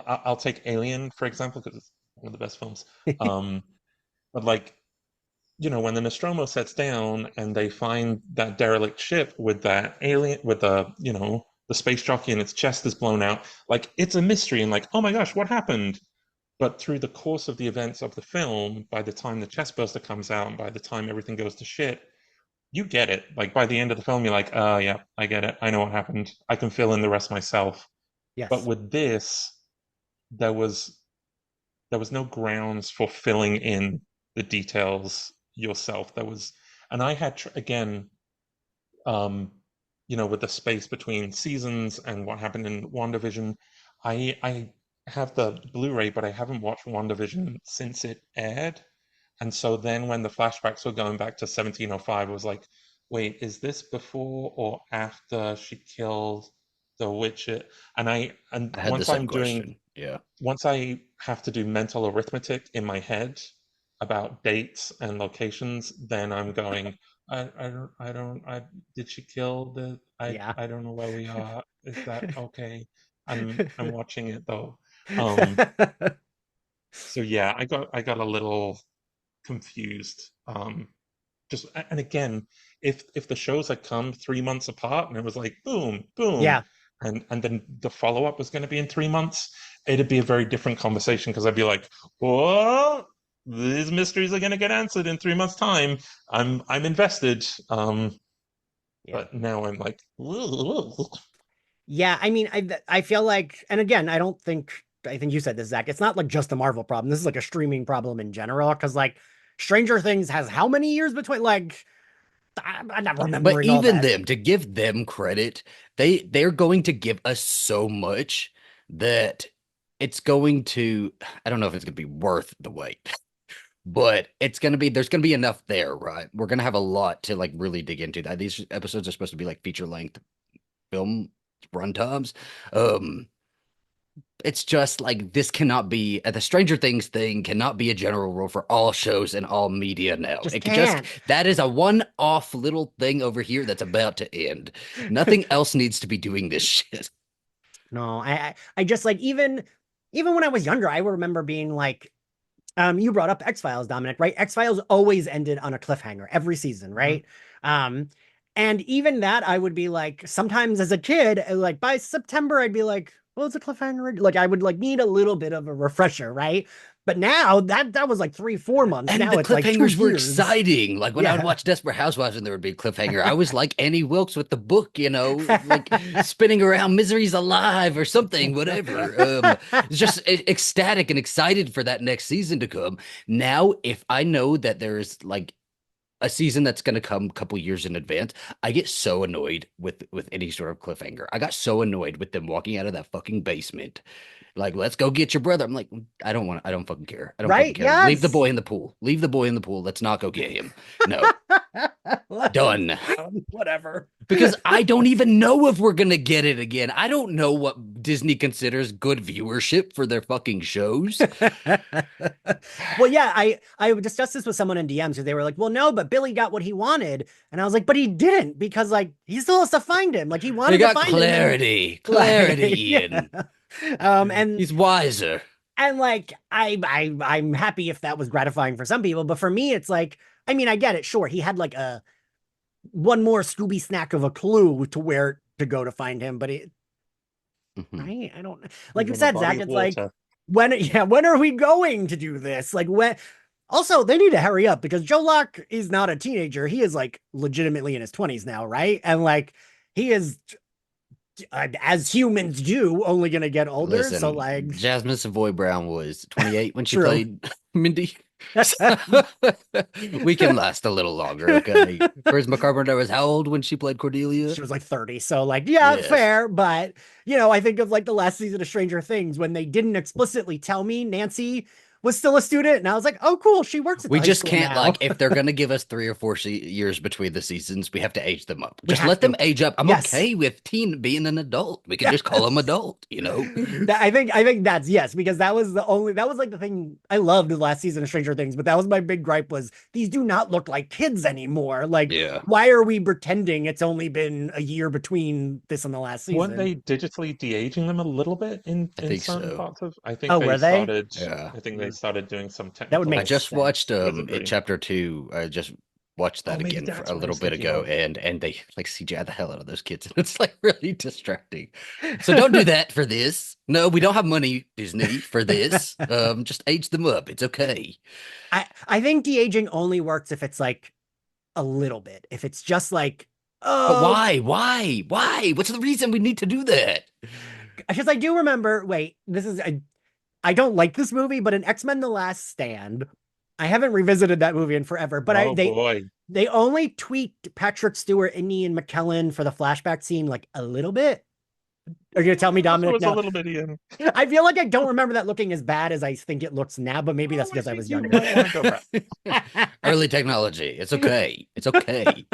I'll take Alien for example because it's one of the best films. Um, but like when the Nostromo sets down and they find that derelict ship with that alien with the space jockey and its chest is blown out, like it's a mystery and like, oh my gosh, what happened? But through the course of the events of the film, by the time the chest burster comes out and by the time everything goes to shit, you get it. Like by the end of the film, you're like, oh yeah, I get it. I know what happened. I can fill in the rest myself. But Yes. with this, there was there was no grounds for filling in the details yourself. And I had again, um, with the space between seasons and what happened in WandaVision, I have the Blu-ray, but I haven't watched WandaVision since it aired. And so then when the flashbacks were going back to 1705, it was like, wait, is this before or after she killed the witch? And I had the same question. Yeah. once I have to do mental arithmetic in my head about dates and locations, then I'm going, did she kill Yeah. I don't know where we are. Is that okay? I'm watching it though. Um, so yeah, I got a little confused. And again, if the shows had come 3 months apart and it was like boom, boom, Yeah. and then the follow-up was going to be in 3 months, it'd be a very different conversation because I'd be like, well, these mysteries are going to get answered in 3 months' time. I'm invested. Yeah. But now I'm like, Yeah, I mean, I feel like, and again, I think you said this, Zach. It's not like just a Marvel problem. This is like a streaming problem in general. Because like Stranger Things has how many years between? Like I'm not But remembering all even that. them, to give them credit, they're going to give us so much that it's going to, I don't know if it's going to be worth the wait. but there's gonna be enough there, right? We're gonna have a lot to like really dig into. That these episodes are supposed to be like feature length film runtimes. It's just like this cannot be the Stranger Things thing cannot be a general rule for all shows and all media now. Just It could just can't. that is a one-off little thing over here that's about to end. Nothing else needs to be doing this shit. No, I just like even when I was younger, I remember being like, you brought up X-Files, Dominic, right? X-Files always ended on a cliffhanger every season, right? And even that, I would be like, sometimes as a kid, like by September, I'd be like, well, it's a cliffhanger. Like I would like need a little bit of a refresher, right? But now that was like 3-4 months. And Now the it's like 2 cliffhangers were years. exciting. Like when I would Yeah. watch Desperate Housewives and there would be a cliffhanger, I was like Annie Wilkes with the book, like spinning around Misery's Alive or something, whatever. Just ecstatic and excited for that next season to come. Now, if I know that there's like a season that's going to come a couple years in advance, I get so annoyed with any sort of cliffhanger. I got so annoyed with them walking out of that fucking basement. Like, let's go get your brother. I'm like, I don't fucking care. I don't fucking Right? care. Leave the Yes. boy in the pool. Leave the boy in the pool. Let's not go get him. No, done. Whatever. Because I don't even know if we're gonna get it again. I don't know what Disney considers good viewership for their fucking shows. Well, yeah, I discussed this with someone in DMs who they were like, well, no, but Billy got what he wanted. And I was like, but he didn't, because like he still has to find him. Like he wanted They got to find clarity, him. clarity, Yeah. Ian. And He's wiser. and like I'm happy if that was gratifying for some people, but for me, it's like, I mean, I get it. Sure, he had like a one more Scooby snack of a clue to where to go to find him, but it Mhm. I don't like you He's in a said, body Zach. of It's like water. when are we going to do this? Like when also they need to hurry up because Joe Locke is not a teenager. He is like legitimately in his 20s now, right? And like he is as humans do, only gonna get older. Listen, So like Jasmine Savoy Brown was 28 when she True. played Mindy. We can last a little longer, okay? Charisma Carpenter was how old when she played Cordelia? she was like 30. So like, yeah, Yes. fair. But I think of like the last season of Stranger Things when they didn't explicitly tell me Nancy was still a student, and I was like, oh, cool, she works at We the high just school can't now. like if they're gonna give us 3 or 4 years between the seasons, we have to age them up. We Just have let them to. age up. I'm Yes. okay with teen being an adult. We can just call them adult, I think that's yes, because that was like the thing I loved the last season of Stranger Things, but that was my big gripe was these do not look like kids anymore. Like, Yeah. why are we pretending it's only been a year between this and the last season? Weren't they digitally de-aging them a little bit in I think certain so. parts of? I think Oh, they were they? started. Yeah. I think they started doing some That would technical. make I just sense. watched Wizardry. it chapter 2. I just watched that Oh, maybe again for that's a what I little was bit thinking ago, of. and they like CGI the hell out of those kids, and it's like really distracting. So don't do that for this. No, we don't have money, Disney, for this. Just age them up. It's okay. I think de-aging only works if it's like a little bit. If it's just like, But oh, why? Why? What's the reason we need to do that? because I do remember, wait, I don't like this movie, but in X-Men The Last Stand, I haven't revisited that movie in forever, but Oh boy. they only tweaked Patrick Stewart and Ian McKellen for the flashback scene like a little bit. Are you gonna tell me, It Dominic? was a Now, little bit Ian. I feel like I don't remember that looking as bad as I think it looks now, but maybe that's because I was You younger. might want to go back. Early technology. It's okay. It's okay.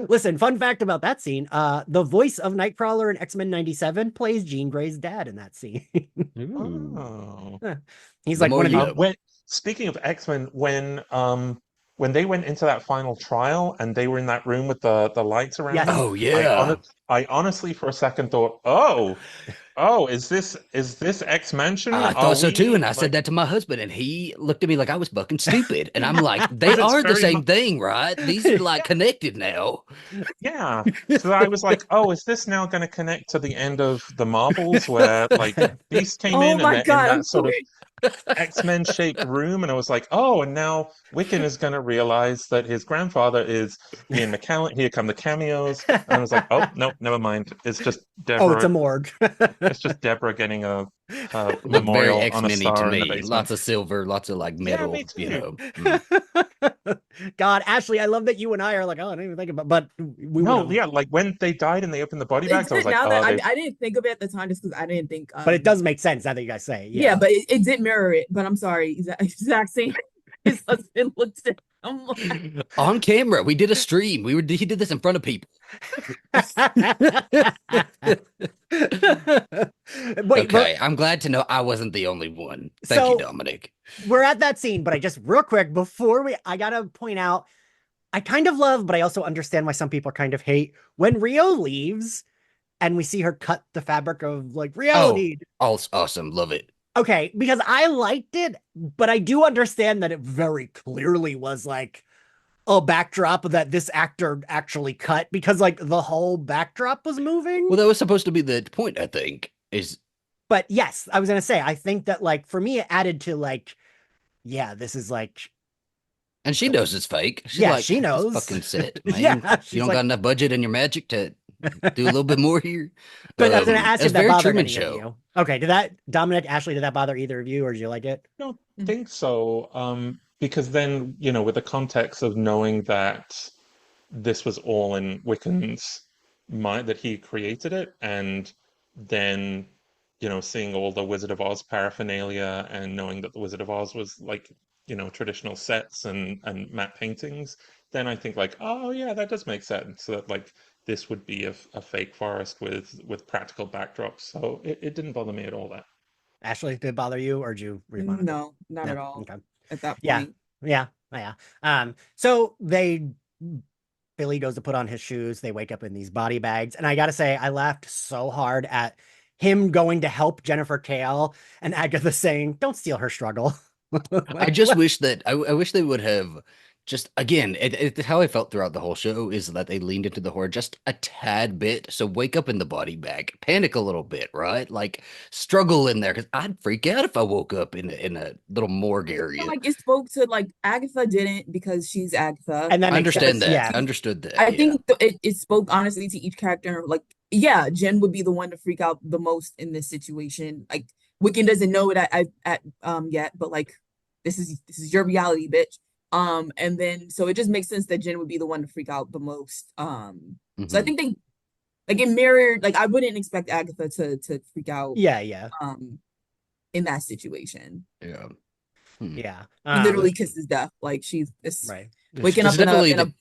Listen, fun fact about that scene: the voice of Nightcrawler in X-Men '97 plays Jean Grey's dad in that scene. Ooh. Oh. He's The like more one of you the know. When speaking of X-Men, when they went into that final trial and they were in that room with the lights around Yes. them, Oh yeah. I honestly for a second thought, is this X Mansion? I Are thought so too, we, and I said like, that to my husband, and he looked at me like I was fucking stupid. And I'm like, they But it's are the very same mu- thing, right? These are like connected now. yeah. So I was like, is this now going to connect to the end of the Marvels where like Beast came Oh in and my they're in God, I'm that sort of sorry. X-Men shaped room, and I was like, and now Wiccan is going to realize that his grandfather is Ian McKellen. Here come the cameos, and I was like, oh no, never mind. It's just oh, it's a Deborah. morgue. It's just Deborah getting a Looked very memorial on a X-Men-y to star in the me. basement. Lots of silver, lots of like Yeah, metal, me too. you know. God, Ashley, I love that you and I are like, oh, I didn't even think about, but we No, would've- yeah, like when they died and they opened the body It's bags, I was good like, now that they I didn't think of it at the time just because I didn't think. but it does make sense now that you guys say, Yeah, but it did mirror it. But I'm sorry, Zach saying his husband looked at him like, On camera. We did a stream. He did this in front of people. Wait, Okay, I'm glad to know I wasn't the only one. Thank you, so Dominic. we're at that scene, but I just real quick I gotta point out, I kind of love, but I also understand why some people kind of hate when Rio leaves and we see her cut the fabric of like Oh, reality. awesome. Love it. Okay, because I liked it, but I do understand that it very clearly was like a backdrop that this actor actually cut because like the whole backdrop was moving. Well, that was supposed to be the point, I think. But yes, I was gonna say, I think that like for me, it added to like, yeah, this is like, And she knows it's fake. She's yeah, like, she this knows. fucking set, man. Yeah, You she's don't like, got enough budget in your magic to do a little bit more here. but I was gonna ask It's if that very bothered Truman any of Show. you. Okay, did that Dominic, Ashley, did that bother either of you, or did you like it? I don't think so. Because then, with the context of knowing that this was all in Wiccan's mind, that he created it, and then, seeing all the Wizard of Oz paraphernalia and knowing that the Wizard of Oz was like, traditional sets and matte paintings, then I think like, oh yeah, that does make sense. So that like this would be a fake forest with practical backdrops. So it didn't bother me at all that. Ashley, did it bother you, or did you respond? no, not No, at all okay. at that Yeah, point. yeah. So Billy goes to put on his shoes. They wake up in these body bags. And I got to say, I laughed so hard at him going to help Jennifer Kale and Agatha saying, don't steal her struggle. I just wish that I wish they would have just again how I felt throughout the whole show is that they leaned into the horror just a tad bit. So wake up in the body bag, panic a little bit, right? Like struggle in there because I'd freak out if I woke up in a little morgue I feel area. like it spoke to like Agatha didn't because she's Agatha. And that I makes understand sense. that. Yeah. Understood that. I Yeah. think it spoke honestly to each character. Like, yeah, Jen would be the one to freak out the most in this situation. Like, Wiccan doesn't know it at yet, but like, this is your reality, bitch. And then so it just makes sense that Jen would be the one to freak out the most. So I Mhm. think they like it mirrored. Like, I wouldn't expect Agatha to freak out. Yeah. In that situation. Yeah. Yeah. He literally kisses death. Like she's Right. waking up It's in definitely a What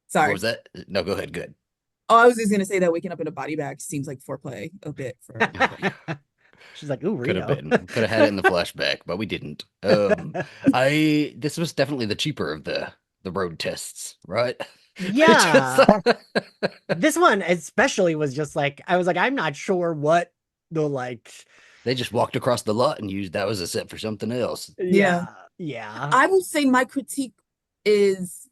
sorry. was that? No, go ahead. Good. Oh, I was just gonna say that waking up in a body bag seems like foreplay a bit for She's like, ooh, Could have Rio. been. Could have had it in the flashback, but we didn't. This was definitely the cheaper of the road tests, right? Yeah. This one especially was just like, I was like, I'm not sure what the like. They just walked across the lot and used that was a set for something else. Yeah. I will say my critique is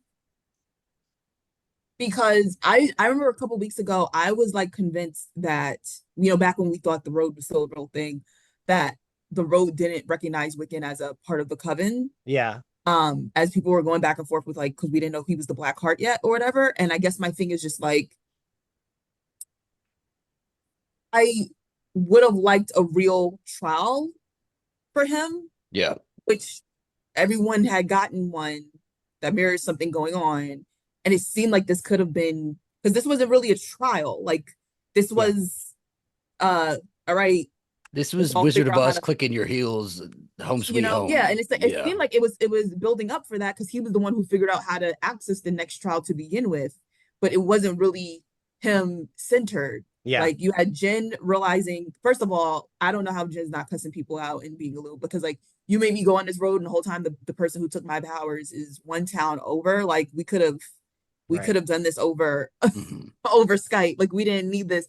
because I remember a couple weeks ago I was like convinced that back when we thought the road was still a real thing, that the road didn't recognize Wiccan as a part of the coven. Yeah. As people were going back and forth with like, because we didn't know he was the Black Heart yet or whatever. And I guess my thing is just like, I would have liked a real trial for him. Yeah. Which everyone had gotten one that mirrors something going on. And it seemed like this could have been, because this wasn't really a trial. Like, this was, all right. This was I'll Wizard figure of out how Oz to- clicking your heels, home sweet home. Yeah, and it seemed like it was building up for that because he was the one who figured out how to access the next trial to begin with, but it wasn't really him centered. Yeah. Like you had Jen realizing, first of all, I don't know how Jen's not cussing people out and being a little, because like you made me go on this road and the whole time the person who took my powers is one town over. Like we could have done this over over Skype. Like we didn't need this.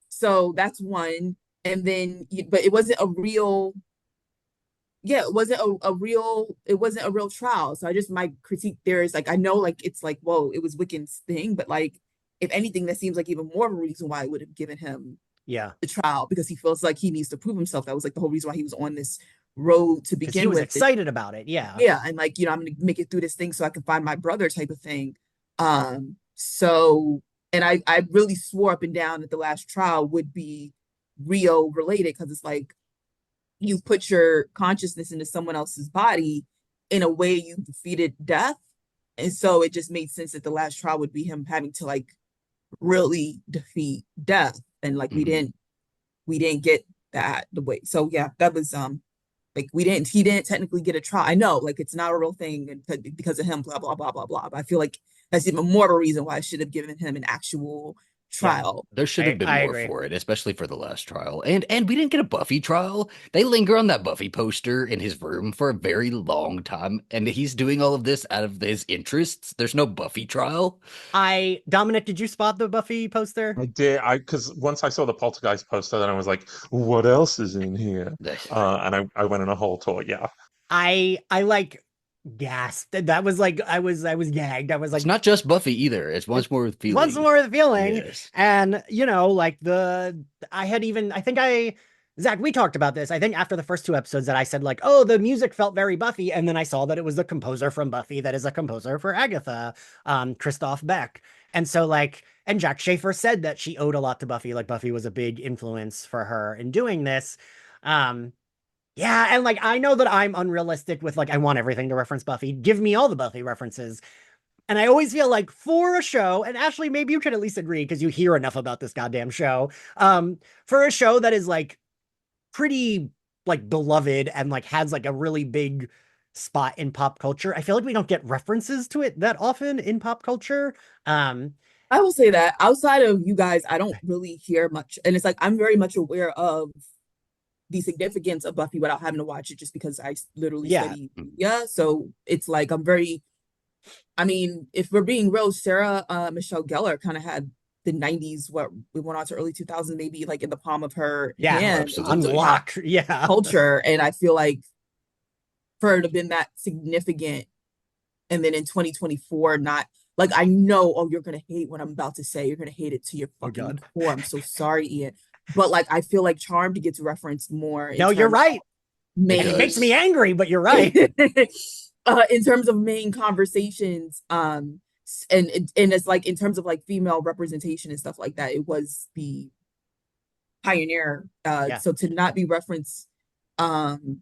So that's one. And then but it wasn't a real it wasn't a real trial. So I just, my critique there is like, I know like it's like, whoa, it was Wiccan's thing, but like if anything, that seems like even more of a reason why I would have given him the trial, because he feels like he needs to prove himself. That was like the whole reason why he was on this road to begin he was with. Excited about it. Yeah. And like, I'm gonna make it through this thing so I can find my brother type of thing. So, and I really swore up and down that the last trial would be Rio related, because it's like you put your consciousness into someone else's body, in a way you defeated death, and so it just made sense that the last trial would be him having to like really defeat death, and like we didn't get that the way. So yeah, that was Like he didn't technically get a trial. I know, like it's not a real thing, and because of him, blah blah blah blah blah. But I feel like that's even more of a reason why I should have given him an actual Yeah, trial. There should have been I more agree. for it, especially for the last trial. And we didn't get a Buffy trial. They linger on that Buffy poster in his room for a very long time, and he's doing all of this out of his interests. There's no Buffy trial. Dominic, did you spot the Buffy poster? I did. Because once I saw the Poltergeist poster, then I was like, "What else is in here?" And I went on a whole tour. Yeah. I like gasped. That was like I was gagged. I was It's like, not just Buffy either. It's once more with once feeling. more of the feeling. Yes. And like I think Zach, we talked about this. I think after the first two episodes that I said like, oh, the music felt very Buffy, and then I saw that it was the composer from Buffy that is a composer for Agatha, Christoph Beck. And so like, and Jack Schaefer said that she owed a lot to Buffy, like Buffy was a big influence for her in doing this. Um, yeah, and like I know that I'm unrealistic with like I want everything to reference Buffy. Give me all the Buffy references. And I always feel like for a show, and Ashley, maybe you can at least agree because you hear enough about this goddamn show. For a show that is like pretty like beloved and like has like a really big spot in pop culture, I feel like we don't get references to it that often in pop culture. Um, I will say that outside of you guys, I don't really hear much, and it's like I'm very much aware of the significance of Buffy without having to watch it, just because I literally yeah, study media. So it's like I'm very. I mean, if we're being real, Sarah Michelle Gellar kind of had the 90s, what we went on to early 2000s, maybe like in the palm of her yeah, hand in terms of Absolutely. unlock, yeah, culture. And I feel like for her to have been that significant, and then in 2024, not like I know, oh, you're gonna hate what I'm about to say. You're gonna hate it to your oh fucking god, core. I'm so sorry, Ian. But like I feel like Charmed gets referenced more in no, you're terms of right, and it makes me main angry, but you're right. in terms of main conversations, and it's like in terms of like female representation and stuff like that, it was the pioneer. Yeah, So to not be referenced, um,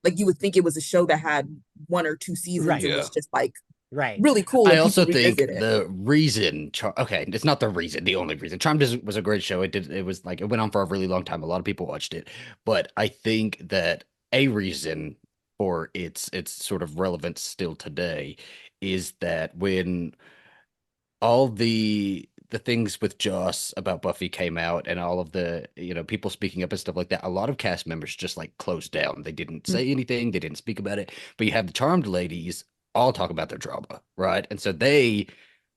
like you would think it was a show that had one or two seasons right, and Yeah. was just like right. really cool, I and people also think revisit it. the reason, okay, it's not the reason, the only reason. Charmed was a great show. It was like, it went on for a really long time. A lot of people watched it. But I think that a reason for its sort of relevance still today is that when all the things with Joss about Buffy came out and all of the, people speaking up and stuff like that, a lot of cast members just like closed down. They didn't say anything, they didn't speak about it. But you have the Charmed ladies all talk about their drama, right? And so they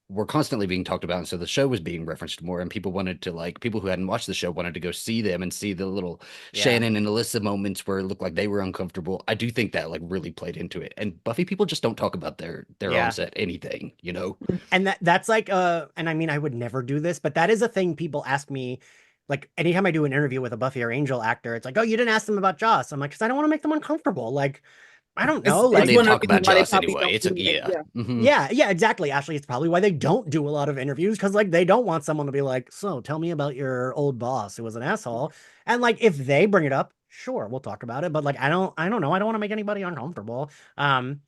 were constantly being talked about, and so the show was being referenced more, and people wanted to, like, people who hadn't watched the show wanted to go see them and see the little Yeah. Shannon and Alyssa moments where it looked like they were uncomfortable. I do think that like really played into it. And Buffy people just don't talk about their on Yeah. set anything, you know? And that's like and I mean I would never do this, but that is a thing people ask me like anytime I do an interview with a Buffy or Angel actor, it's like, "Oh, you didn't ask them about Joss." I'm like, "Cuz I don't want to make them uncomfortable." Like, I don't know, They don't It's like need to one of talk the about reasons why they Joss probably anyway. don't It's a do it. yeah. Yeah. Mhm. yeah, exactly. Ashley, it's probably why they don't do a lot of interviews cuz like they don't want someone to be like, "So, tell me about your old boss who was an asshole." And like if they bring it up, sure, we'll talk about it, but like I don't know. I don't want to make anybody uncomfortable. Um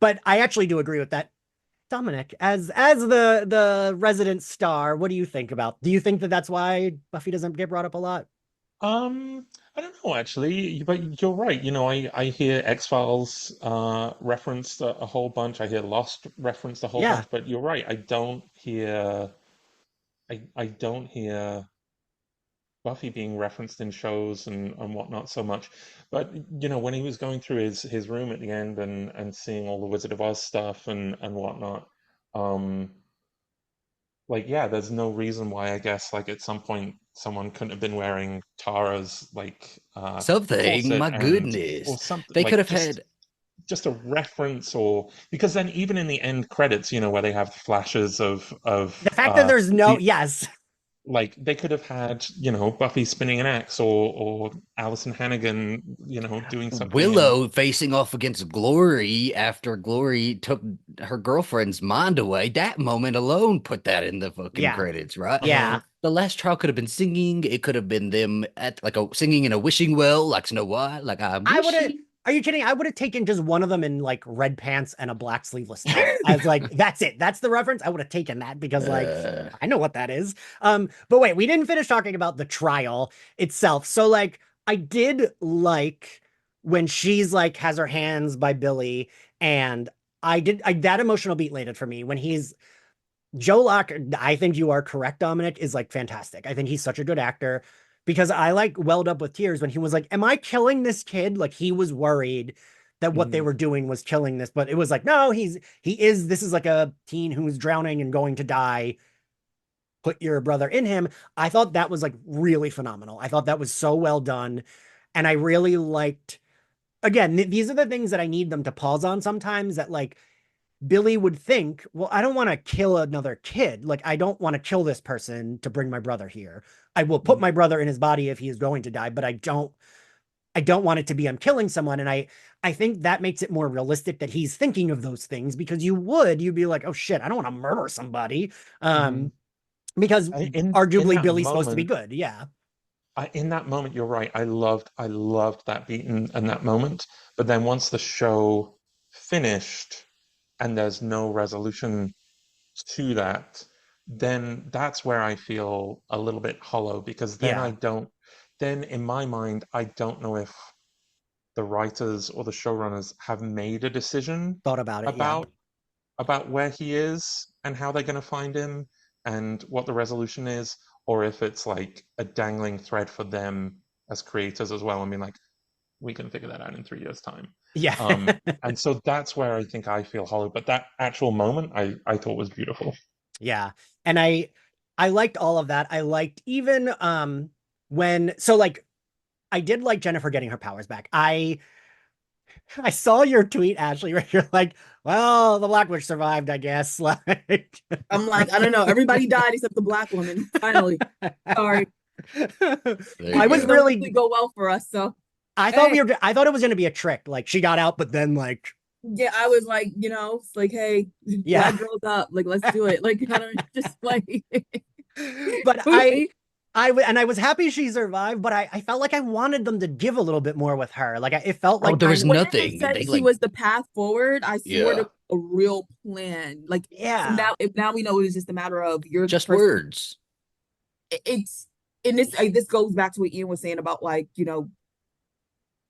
but I actually do agree with that. Dominic, as the resident star, what do you think about? Do you think that that's why Buffy doesn't get brought up a lot? I don't know actually, but you're right. I hear X-Files referenced a whole bunch. I hear Lost referenced a whole Yeah, bunch, but you're right. I don't hear Buffy being referenced in shows and whatnot so much. But when he was going through his room at the end and seeing all the Wizard of Oz stuff and whatnot, um, like yeah, there's no reason why I guess like at some point someone couldn't have been wearing Tara's like Something, corset my and goodness. or something They could like have just had just a reference or because then even in the end credits, where they have flashes the fact that there's no the yes, like they could have had, Buffy spinning an axe or Alison Hannigan, doing something and Willow facing off against Glory after Glory took her girlfriend's mind away. That moment alone put that in the fucking yeah, credits, right? uh-huh. yeah. The last trial could have been singing. It could have been them at like a singing in a wishing well, like Snow White, like I'm I would have. wishing. Are you kidding? I would have taken just one of them in like red pants and a black sleeveless top. I was like, that's it. That's the reference. I would have taken that because like Uh, I know what that is. But wait, we didn't finish talking about the trial itself. So like I did like when she's like has her hands by Billy, and that emotional beat landed for me when he's Joe Locke. I think you are correct, Dominic, is like fantastic. I think he's such a good actor because I like welled up with tears when he was like, "Am I killing this kid?" Like he was worried that what they were doing was killing this, but it was like, no, this is like a teen who's drowning and going to die. Put your brother in him. I thought that was like really phenomenal. I thought that was so well done. And I really liked, again, these are the things that I need them to pause on sometimes, that like Billy would think, well, I don't want to kill another kid. Like, I don't want to kill this person to bring my brother here. I will put my brother in his body if he is going to die, but I don't want it to be I'm killing someone. And I think that makes it more realistic that he's thinking of those things, because you'd be like, oh shit, I don't want to murder somebody. Because In arguably that Billy's supposed to be moment, good. Yeah. in that moment, you're right. I loved that beat and that moment. But then once the show finished and there's no resolution to that, then that's where I feel a little bit hollow, because Yeah. then in my mind, I don't know if the writers or the showrunners have made a decision Thought about it. Yeah. about where he is and how they're going to find him and what the resolution is, or if it's like a dangling thread for them as creators as well. I mean, like, we can figure that out in 3 years' time. Yeah. And so that's where I think I feel hollow. But that actual moment, I thought was beautiful. Yeah. And I liked all of that. I liked even when so like I did like Jennifer getting her powers back. I saw your tweet, Ashley, where you're like, well, the Black Witch survived, I guess. Like I'm like, I don't know. Everybody died except the black woman. Finally. Sorry. There I you was go. Don't really really go well for us. So I thought hey, I thought it was gonna be a trick. Like she got out, but then like yeah, I was like, it's like, hey, yeah. black girls up. Like, let's do it. Like, kind of just like But movie. I was happy she survived, but I felt like I wanted them to give a little bit more with her. Like it felt Oh, like there was When they nothing. said They she like, was the path forward, I swore yeah, to a real plan. Like, so yeah. now we know it was just a matter of you're the just person. words. It's and this goes back to what Ian was saying about like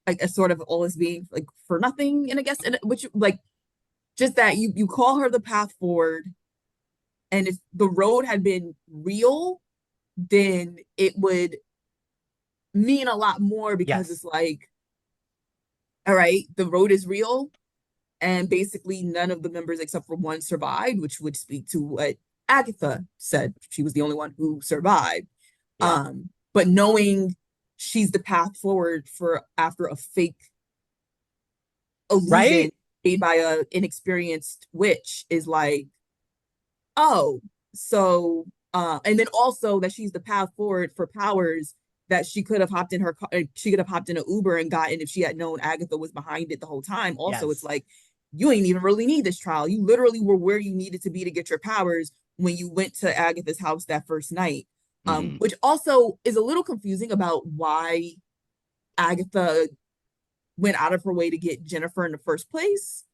like a sort of all this being like for nothing, and I guess and which like just that you call her the path forward, and if the road had been real, then it would mean a lot more because Yes. it's like, all right, the road is real, and basically none of the members except for one survived, which would speak to what Agatha said. She was the only one who survived. Yeah. But knowing she's the path forward for after a fake illusion Right? made by a inexperienced witch is like, oh, so and then also that she's the path forward for powers that she could have hopped in her car, she could have hopped in an Uber and gotten if she had known Agatha was behind it the whole time. Also, it's Yes. like you ain't even really need this trial. You literally were where you needed to be to get your powers when you went to Agatha's house that first night. Mhm. Which also is a little confusing about why Agatha went out of her way to get Jennifer in the first place.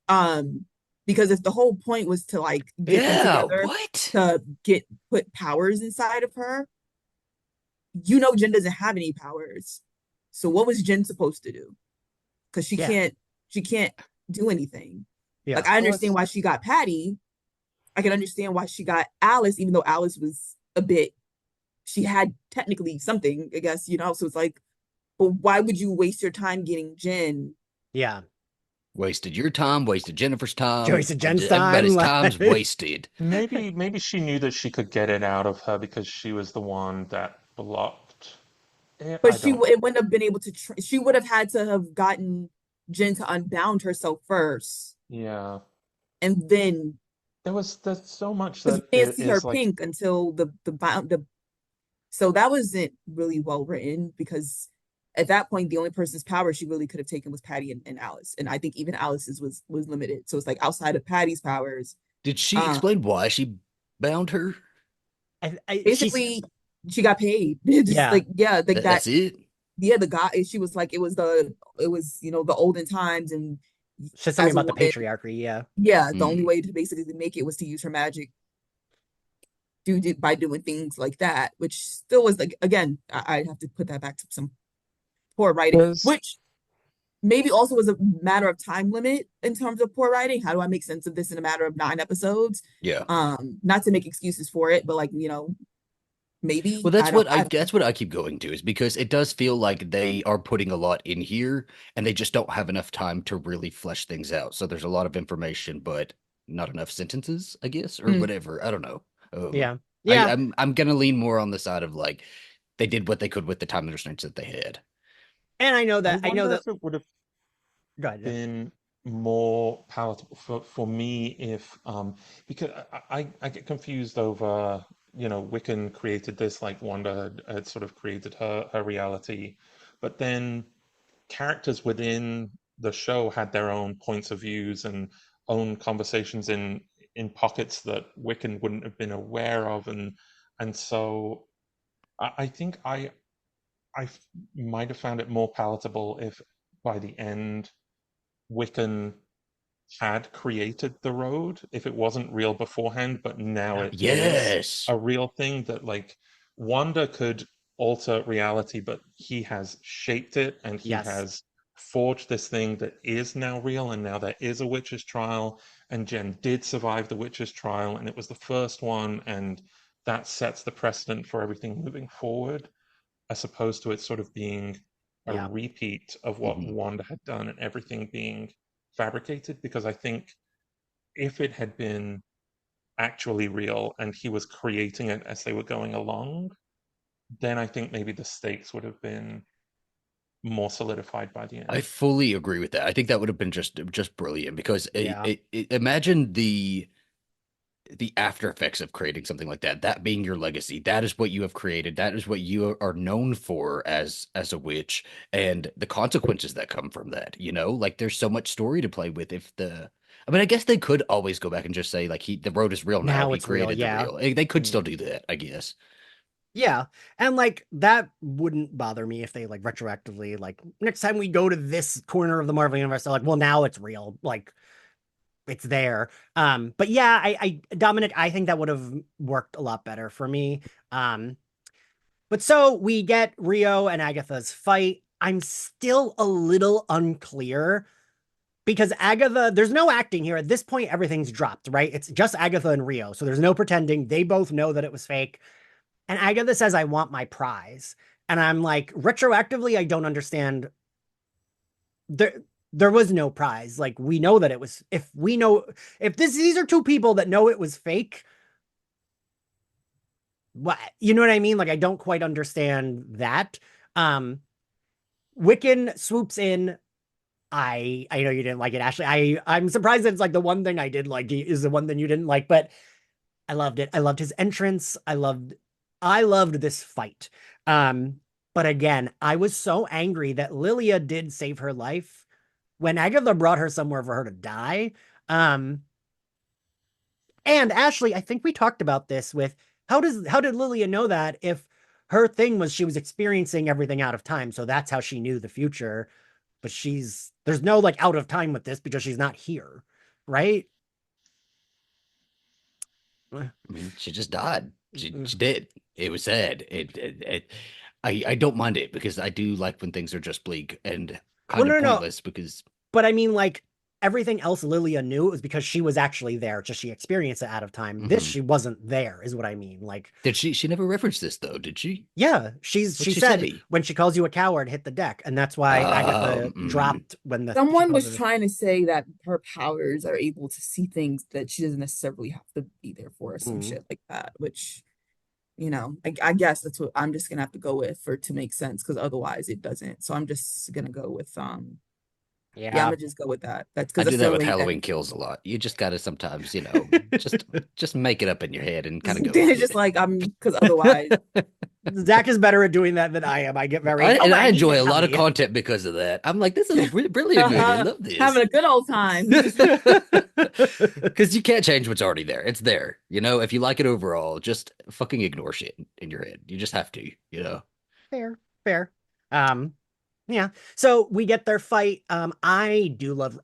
Um, because if the whole point was to like get them Yeah, together what? to put powers inside of her, Jen doesn't have any powers. So what was Jen supposed to do? Because Yeah. she can't do anything. Like Yeah. I Well, understand why she got Patty. I can understand why she got Alice, even though Alice was a bit, she had technically something, I guess, so it's like, but why would you waste your time getting Jen? Yeah. Wasted your time, wasted Jennifer's time. Joyce and Jen's time. Everybody's time's Like, wasted. maybe she knew that she could get it out of her because she was the one that blocked it. But I don't. it wouldn't have been able to, she would have had to have gotten Jen to unbound herself first. Yeah. And then, There's so much because that we didn't see her is like, pink until so that wasn't really well written because at that point, the only person's power she really could have taken was Patty and Alice. And I think even Alice's was limited. So it's like outside of Patty's powers, Did she uh, explain why she bound her? she's basically she got paid. Just yeah. like, yeah, like that, That's it. yeah, the guy, she was like, it was, the olden times. And She's something as a about the woman, patriarchy. Yeah. yeah, the only Mm. way to basically make it was to use her magic by doing things like that, which still was like, again, I have to put that back to some poor writing, there's which maybe also was a matter of time limit in terms of poor writing. How do I make sense of this in a matter of 9 episodes? Yeah. Not to make excuses for it, but like, maybe Well, that's what I I don't know. that's what I keep going to is because it does feel like they are putting a lot in here and they just don't have enough time to really flesh things out. So there's a lot of information, but not enough sentences, I guess, or Mm. whatever. I don't know. Yeah. I, Yeah. I'm gonna lean more on the side of like they did what they could with the time restraints that they had. And I I know wonder that if it would have go ahead. been more palatable for me if because I get confused over, Wiccan created this, like Wanda had sort of created her reality, but then characters within the show had their own points of views and own conversations in pockets that Wiccan wouldn't have been aware of, and so I think might have found it more palatable if by the end Wiccan had created the road, if it wasn't real beforehand, but now it is Yes. a real thing, that like Wanda could alter reality, but he has shaped it and he Yes. has forged this thing that is now real, and now there is a witch's trial, and Jen did survive the witch's trial, and it was the first one, and that sets the precedent for everything moving forward, as opposed to it sort of being a Yeah. repeat of what Mhm. Wanda had done and everything being fabricated. Because I think if it had been actually real and he was creating it as they were going along, then I think maybe the stakes would have been more solidified by the I end. fully agree with that. I think that would have been just brilliant because Yeah. imagine the after effects of creating something like that, that being your legacy. That is what you have created. That is what you are known for as a witch, and the consequences that come from that. Like there's so much story to play with. I mean, I guess they could always go back and just say like the road is real now. Now He it's real. created the Yeah. real. They could Mm. still do that, I guess. Yeah. And like that wouldn't bother me if they like retroactively, like next time we go to this corner of the Marvel universe, they're like, well, now it's real. Like it's there. But yeah, Dominic, I think that would have worked a lot better for me. But so we get Rio and Agatha's fight. I'm still a little unclear because Agatha, there's no acting here. At this point, everything's dropped, right? It's just Agatha and Rio. So there's no pretending. They both know that it was fake. And Agatha says, I want my prize. And I'm like, retroactively, I don't understand. There was no prize. Like, we know that it was, these are two people that know it was fake, what, you know what I mean? Like, I don't quite understand that. Um, Wiccan swoops in. I know you didn't like it, Ashley. I'm surprised that it's like the one thing I did like is the one thing you didn't like, but I loved it. I loved his entrance. I loved this fight. But again, I was so angry that Lilia did save her life when Agatha brought her somewhere for her to die. Um, and Ashley, I think we talked about this with how did Lilia know that if her thing was she was experiencing everything out of time, so that's how she knew the future. But there's no like out of time with this because she's not here, right? I mean, she just died. She did. It was sad. I don't mind it because I do like when things are just bleak and Well, kind no, of no, no. pointless because But I mean, like everything else Lilia knew it was because she was actually there, just she experienced it out of time. This Mhm. she wasn't there, is what I mean. Like, Did she never referenced this though, did she? yeah, What'd she she said say? when she calls you a coward, hit the deck, and that's why Agatha Mm. dropped when she Someone calls was her. trying to say that her powers are able to see things that she doesn't necessarily have to be there for, or some shit like that, which, I guess that's what I'm just gonna have to go with for it to make sense, because otherwise it doesn't. So I'm just gonna go with yeah, I'm Yeah. gonna just go with that. That's I because do that's the that with only Halloween Kills a lot. You just gotta sometimes, just make it up in your head and kind of go then with it's just it. like because otherwise Zach is better at doing that than I am. I get very, And but I I need to enjoy a tell lot of you. content because of that. I'm like, this is a brilliant movie. I love this. having a good old time. Because you can't change what's already there. It's there. If you like it overall, just fucking ignore shit in your head. You just have to. Fair, fair. Um, yeah. So we get their fight. I do love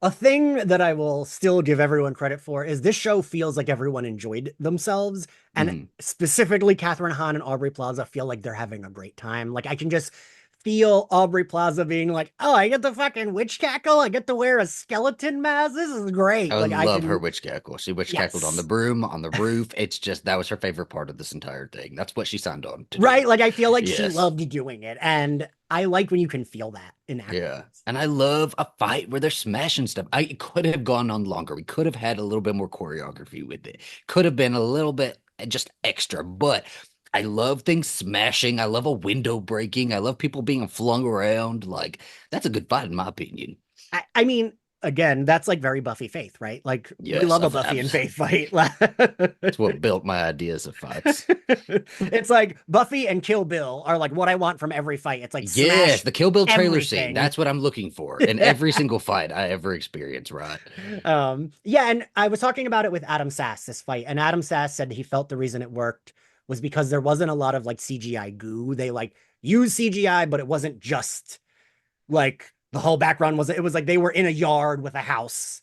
a thing that I will still give everyone credit for is this show feels like everyone enjoyed themselves. And Mhm. specifically Catherine Hahn and Aubrey Plaza feel like they're having a great time. Like I can just feel Aubrey Plaza being like, oh, I get the fucking witch cackle. I get to wear a skeleton mask. This is great. I Like I love can, her witch cackle. She witch cackled on the yes. broom, on the roof. It's just that was her favorite part of this entire thing. That's what she signed on to do. Right? Like I feel like she Yes. loved doing it. And I like when you can feel that in acting. Yeah. And I love a fight where they're smashing stuff. It could have gone on longer. We could have had a little bit more choreography with it. Could have been a little bit just extra, but I love things smashing. I love a window breaking. I love people being flung around. Like, that's a good fight, in my opinion. I mean, again, that's like very Buffy Faith, right? Like we Yes, love a Buffy and Faith fight. That's what built my ideas of fights. It's like Buffy and Kill Bill are like what I want from every fight. It's like Yes, smash the Kill Bill trailer scene. everything. That's what I'm looking for in every single fight I ever experience, right? Yeah, and I was talking about it with Adam Sass, this fight, and Adam Sass said he felt the reason it worked was because there wasn't a lot of like CGI goo. They like used CGI, but it wasn't just like the whole background was, it was like they were in a yard with a house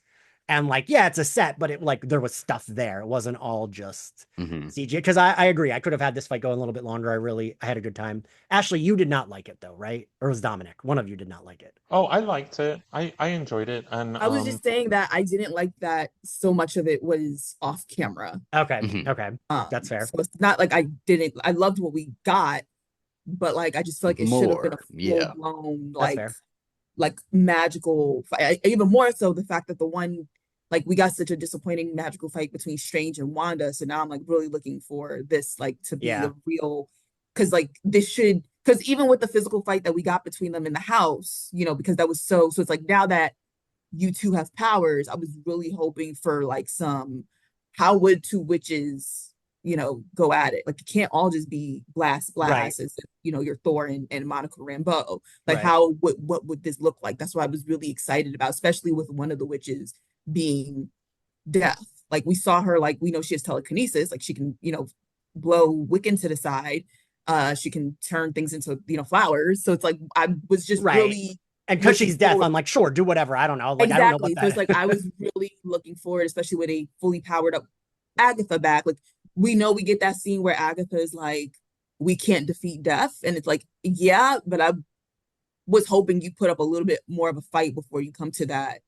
and like, yeah, it's a set, but it like there was stuff there. It wasn't all just CGI. Because I agree. I could have had this fight going a little bit longer. I had a good time. Ashley, you did not like it though, right? Or was Dominic? One of you did not like it. Oh, I liked it. I enjoyed it. And I was just saying that I didn't like that so much of it was off camera. Okay. Okay. That's fair. So it's not like I loved what we got, but like I just feel like it should have been a full-blown like magical fight. Even more so the fact that the one, like we got such a disappointing magical fight between Strange and Wanda. So now I'm like really looking for this like to be a real, because like this should, because even with the physical fight that we got between them in the house, you know, because that was so it's like now that you two have powers, I was really hoping for like some, how would two witches, you know, go at it? Like it can't all just be blast as you know, your Thor and Monica Rambeau. Like what would this look like? That's what I was really excited about, especially with one of the witches being deaf. Like we saw her, like we know she has telekinesis, like she can, you know, blow Wiccan to the side. She can turn things into, you know, flowers. So it's like I was just really, and because she's deaf, I'm like, sure, do whatever. I don't know. Like, exactly. I don't know what so it's like I was really looking forward, especially with a fully powered up Agatha back. Like we know we get that scene where Agatha is like, we can't defeat death, and it's like, yeah, but I was hoping you put up a little bit more of a fight before you come to that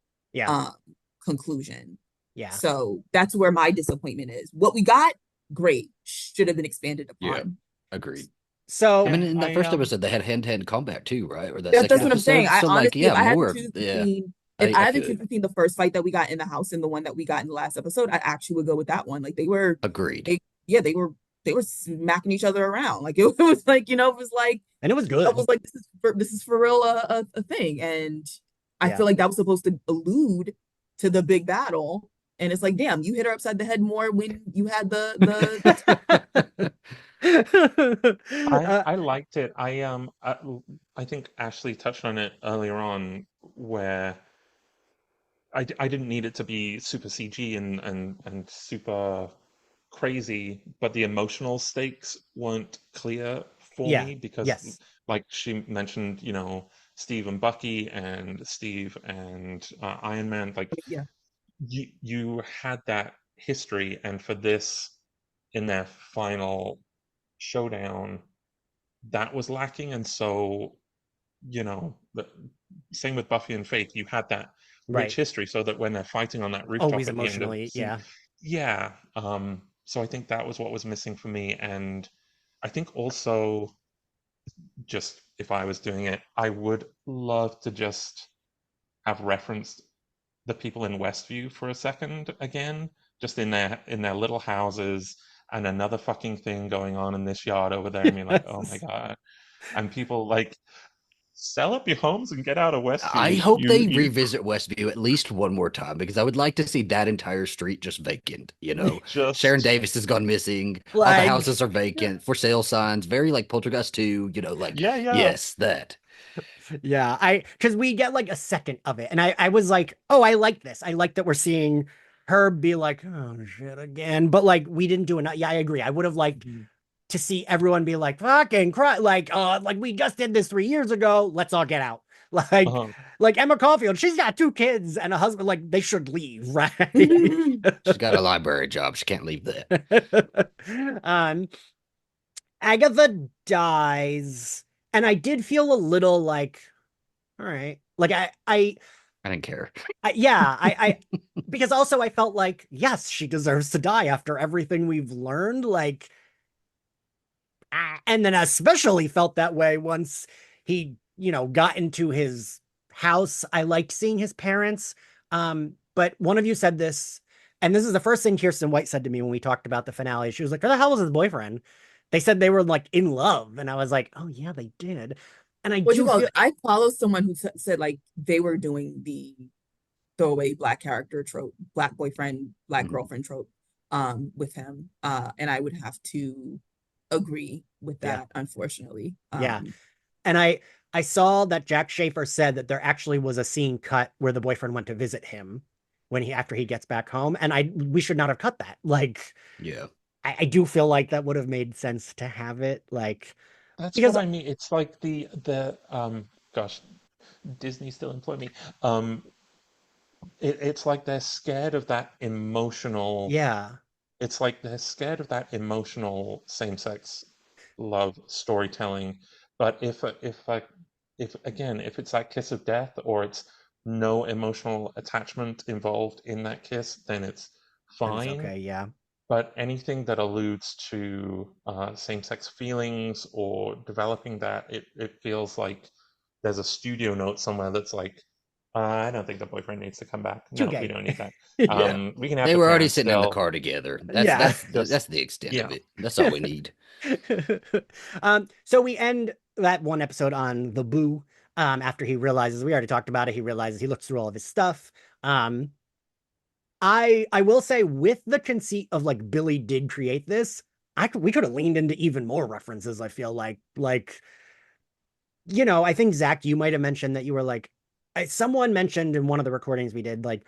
conclusion. Yeah. So that's where my disappointment is. What we got, great, should have been expanded upon. Yeah, agreed. So I mean, in that first episode, they had hand-to-hand combat too, right? Or that's what I'm saying. I honestly, like, I had to choose between. If I had to choose between the first fight that we got in the house and the one that we got in the last episode, I actually would go with that one. Like they were agreed. They were smacking each other around. Like it was like, you know, it was like, and it was good. I was like, this is for real a thing. And I feel like that was supposed to allude to the big battle. And it's like, damn, you hit her upside the head more when you had the I liked it. I think Ashley touched on it earlier on where I didn't need it to be super CG and super crazy, but the emotional stakes weren't clear for me because like she mentioned, you know, Steve and Bucky and Steve and Iron Man, like you had that history, and for this in their final showdown that was lacking. And so, you know, same with Buffy and Faith, you had that rich history so that when they're fighting on that rooftop always at emotionally the end of, so I think that was what was missing for me. And I think also, just if I was doing it, I would love to just have referenced the people in Westview for a second again, just in their little houses, and another fucking thing going on in this yard over there. I mean, like, oh my God. And people like, sell up your homes and get out of Westview. I hope they revisit Westview at least one more time, because I would like to see that entire street just vacant. You know, Sharon Davis has gone missing. All the houses are vacant. For sale signs, very like Poltergeist 2. You know, like yes, that. Yeah, because we get like a second of it, and I was like, oh, I like this. I like that we're seeing her be like, oh shit again, but like we didn't do enough. Yeah, I agree. I would have liked to see everyone be like, fucking cry, like we just did this 3 years ago. Let's all get out. Like, like Emma Caulfield, she's got 2 kids and a husband. Like they should leave, right? She's got a library job. She can't leave that. Agatha dies. And I did feel a little like, all right. Like I didn't care. yeah, because also I felt like, yes, she deserves to die after everything we've learned. Like, and then especially felt that way once he, got into his house. I liked seeing his parents. But one of you said this, and this is the first thing Kirsten White said to me when we talked about the finale. She was like, "Who the hell was his boyfriend?" They said they were like in love, and I was like, "Oh yeah, they did." And I What you do call feel, it? I follow someone who said like they were doing the throwaway black character trope, black boyfriend, black Mhm. girlfriend trope, with him. And I would have to agree with yeah, that, unfortunately. yeah. And I saw that Jack Schaefer said that there actually was a scene cut where the boyfriend went to visit him when he after he gets back home, and we should not have cut that. Like, Yeah. I do feel like that would have made sense to have it, like, That's what because I mean. It's like the gosh, Disney still employ me. Um, it's like they're scared of that emotional. yeah, It's like they're scared of that emotional same-sex love storytelling. But if again, if it's that kiss of death or it's no emotional attachment involved in that kiss, then it's then it's fine. okay. Yeah, But anything that alludes to same-sex feelings or developing that, it feels like there's a studio note somewhere that's like, I don't think the boyfriend needs to come back. too No, we gay. don't need that. Yeah, We can have They the were already parents sitting in the still. car together. That's yeah. that's Just that's the extent of yeah. it. That's all we need. So we end that one episode on the boo. After he realizes we already talked about it, he realizes he looks through all of his stuff. Um, I will say with the conceit of like Billy did create this, we could have leaned into even more references. I feel like I think Zach, you might have mentioned that you were like, someone mentioned in one of the recordings we did, like,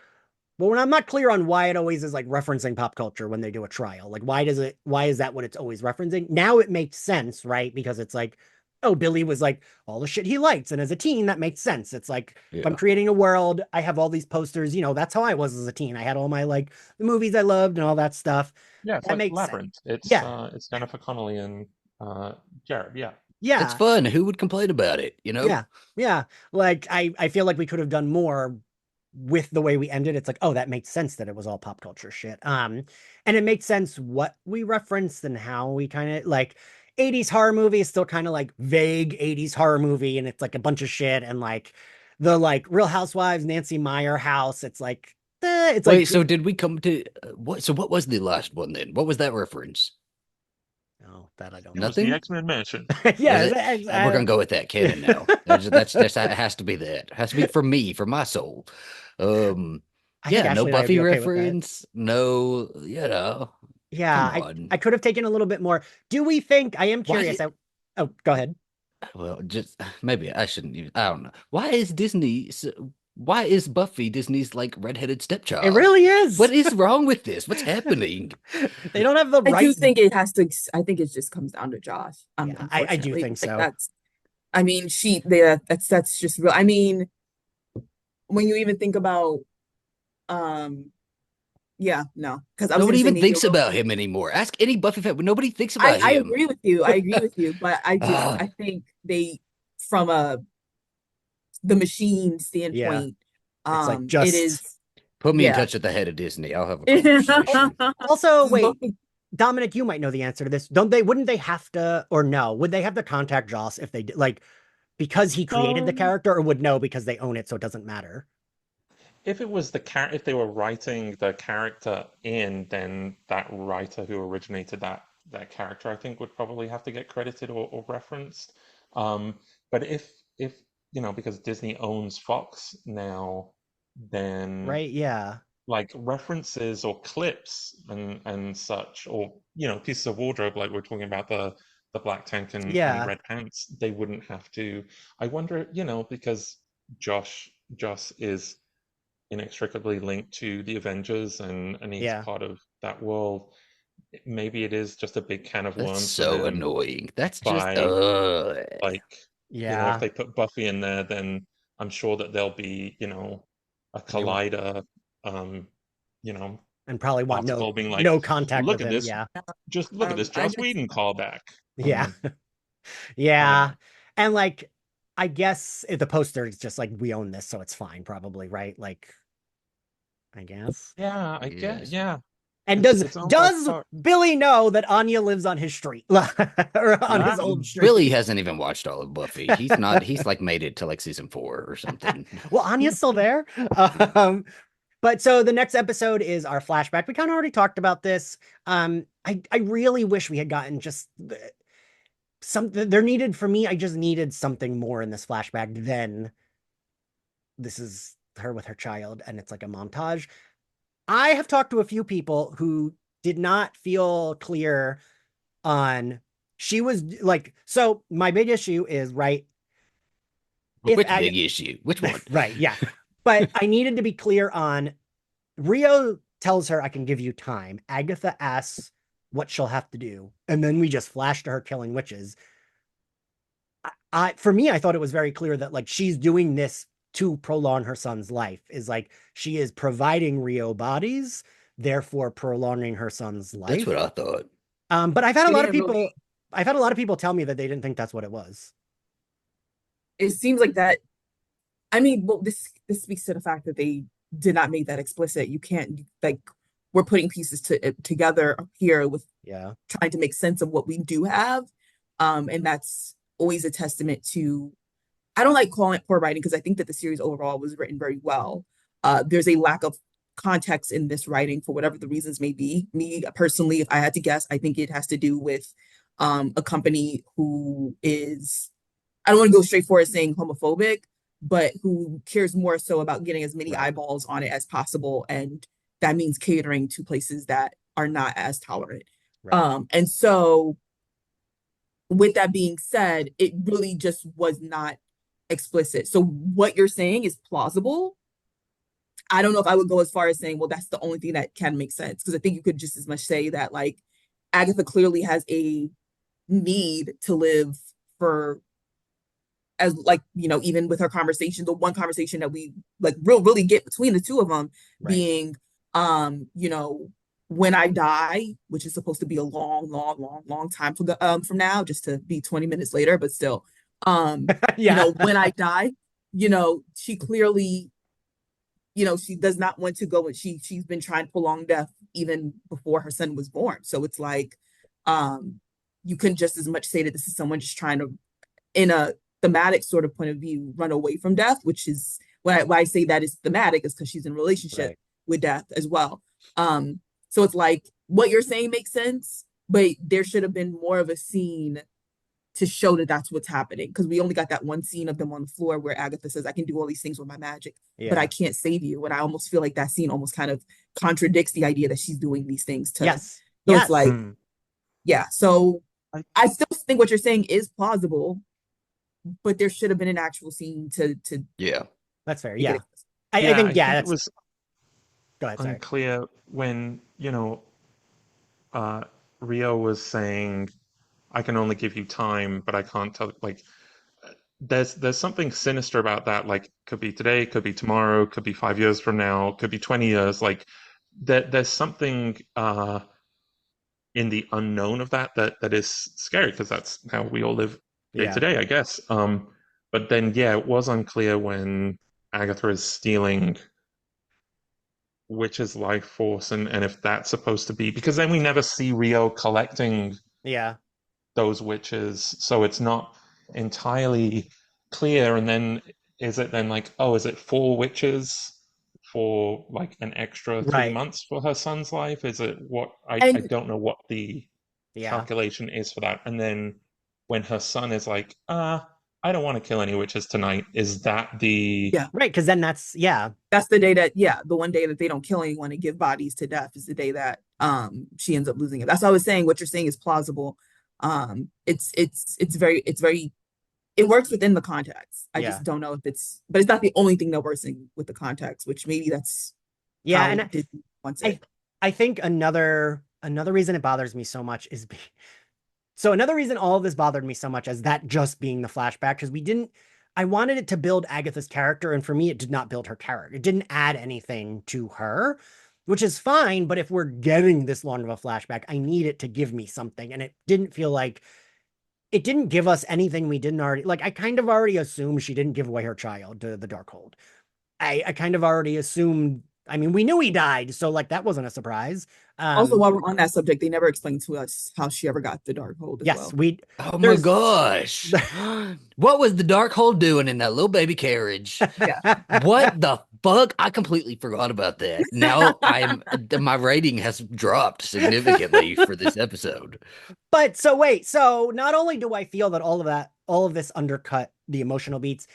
well, when I'm not clear on why it always is like referencing pop culture when they do a trial. Like, why is that what it's always referencing? Now it makes sense, right? Because it's like, oh, Billy was like all the shit he likes. And as a teen, that makes sense. It's like, if I'm Yeah. creating a world, I have all these posters, that's how I was as a teen. I had all my like the movies I loved and all that stuff. Yeah, it's That like makes sense. Labyrinth. Yeah. It's Jennifer Connelly and Jared. Yeah. It's Yeah. fun. Who would complain about it, you know? Yeah. Yeah. Like I feel like we could have done more with the way we ended. It's like, oh, that makes sense that it was all pop culture shit. And it makes sense what we referenced and how we kind of like 80s horror movie is still kind of like vague 80s horror movie, and it's like a bunch of shit, and like the like Real Housewives, Nancy Meyer house, it's Wait, like so did we come to what? So what was the last one then? What was that reference? no, that I don't It know. was the Nothing? X-Men Mansion. Was Yeah, it? We're gonna go with that canon now. That has to be that. Has to be for me, for my soul. Um, I think yeah, no Ashley and I would Buffy be okay with that. reference. No, Yeah, come I on. I could have taken a little bit more. Do we think I am curious? Why? Oh, go ahead. Well, just maybe I shouldn't use. I don't know. Why is Disney? Why is Buffy Disney's like redheaded It stepchild? really What is. is wrong with this? What's happening? They don't have the I do right. think it has to, I think it just comes down to Josh, Yeah, I do unfortunately. think Like so. I mean, that's just real. I mean, when you even think about, um, yeah, no, because I was gonna Nobody say even maybe a thinks little. about him anymore. Ask any Buffy fan. Nobody thinks about I him. agree with you. I agree with you, but Ah, I think from the machine Yeah, standpoint, it's like it is, just put me in yeah. touch with the head of Disney. I'll have a conversation. also wait, Buffy- Dominic, you might know the answer to this. Don't they? Wouldn't they have to, or no? Would they have to contact Joss if they did, like because he created the Um, character, or would no because they own it, so it doesn't matter? If it was if they were writing the character in, then that writer who originated that character, I think, would probably have to get credited or referenced. Um, but if because Disney owns Fox now, then Right? Yeah, like references or clips and such, or pieces of wardrobe, like we're talking about the black tank and yeah, red pants, they wouldn't have to. I wonder, because Joss is inextricably linked to the Avengers and he's yeah. part of that world. Maybe it is just a big can of That's worms for so them annoying. That's just by like, if Yeah, they put Buffy in there, then I'm sure that there'll be, a and they want Collider, um, you know, and probably want article being like, no contact look with at him. this, Yeah, just look at this I Joss just Whedon callback. yeah, I don't yeah. know. And like, I guess the poster is just like, we own this, so it's fine, probably, right? Like, I guess. Yeah, I get. Yes. Yeah, And it's does its own like does part. Billy know that Anya lives on his street or on his old Billy street? hasn't even watched all of Buffy. He's not. He's like made it to like season 4 or something. Well, Anya's still there. But so the next episode is our flashback. We kind of already talked about this. I really wish we had gotten just something there needed for me. I just needed something more in this flashback than this is her with her child, and it's like a montage. I have talked to a few people who did not feel clear on she was like, so my big issue is right. If Which big issue? Which one? right, yeah. But I needed to be clear on Rio tells her I can give you time. Agatha asks what she'll have to do, and then we just flash to her killing witches. For me, I thought it was very clear that like she's doing this to prolong her son's life. Is like she is providing Rio bodies, therefore prolonging her son's life. That's what I thought. But I've had a They lot of didn't people. really- I've had a lot of people tell me that they didn't think that's what it was. It seems like that. I mean, well, this speaks to the fact that they did not make that explicit. You can't like we're putting pieces together here with Yeah. trying to make sense of what we do have, and that's always a testament to. I don't like calling it poor writing because I think that the series overall was written very well. There's a lack of context in this writing for whatever the reasons may be. Me personally, if I had to guess, I think it has to do with a company who is, I don't want to go straight for it saying homophobic, but who cares more so about getting as many Right. eyeballs on it as possible. And that means catering to places that are not as tolerant. Right. And so with that being said, it really just was not explicit. So what you're saying is plausible. I don't know if I would go as far as saying, well, that's the only thing that can make sense. Because I think you could just as much say that like Agatha clearly has a need to live for as like, you know, even with her conversation, the one conversation that we like really get between the two of them Right. being you know, when I die, which is supposed to be a long time from now, just to be 20 minutes later, but still. You Yeah. know, when I die, you know, she clearly, you know, she does not want to go and she's been trying to prolong death even before her son was born. So it's like, you can just as much say that this is someone just trying to, in a thematic sort of point of view, run away from death, which is why I say that is thematic is because she's in a relationship Right. with death as well. So it's like what you're saying makes sense, but there should have been more of a scene to show that that's what's happening, because we only got that one scene of them on the floor where Agatha says, I can do all these things with my magic, but Yeah. I can't save you. And I almost feel like that scene almost kind of contradicts the idea that she's doing these things to. Yes. So Yes. it's like, Hmm. yeah. So I- I still think what you're saying is plausible, but there should have been an actual scene to Yeah. That's fair. make Yeah. it. I think, I yeah, think it that's, was go ahead. Sorry. unclear when, you know, Rio was saying, I can only give you time, but I can't tell. Like, there's something sinister about that. Like, could be today, could be tomorrow, could be 5 years from now, could be 20 years. Like, there's something in the unknown of that is scary because that's how we all live day to Yeah. day, I guess. But then, yeah, it was unclear when Agatha is stealing Witch's life force and if that's supposed to be, because then we never see Rio collecting Yeah. those witches, so it's not entirely clear. And then is it then like, oh, is it 4 witches for like an extra 3 Right. months for her son's life? Is it what I And don't know what the Yeah. calculation is for that. And then when her son is like, I don't want to kill any witches tonight, is that the Yeah. Right. Because then that's, yeah. that's the day that, yeah, the one day that they don't kill anyone and give bodies to death is the day that she ends up losing it. That's what I was saying. What you're saying is plausible. It's very it works within the context. I Yeah. just don't know if it's, but it's not the only thing that works with the context, which maybe that's Yeah. how And Disney wants I- it. I think another reason it bothers me so much is so another reason all of this bothered me so much as that just being the flashback, because I wanted it to build Agatha's character, and for me it did not build her character. It didn't add anything to her, which is fine, but if we're getting this long of a flashback, I need it to give me something, and it didn't feel like it didn't give us anything we didn't already like. I kind of already assumed she didn't give away her child to the Darkhold. I kind of already assumed. I mean, we knew he died, so like that wasn't a surprise. Also, while we're on that subject, they never explained to us how she ever got the Darkhold as Yes, well. we Oh my there's gosh. What was the Darkhold doing in that little baby carriage? Yeah. What the fuck? I completely forgot about that. Now my rating has dropped significantly for this episode. But so wait, so not only do I feel that all of this undercut the emotional beats,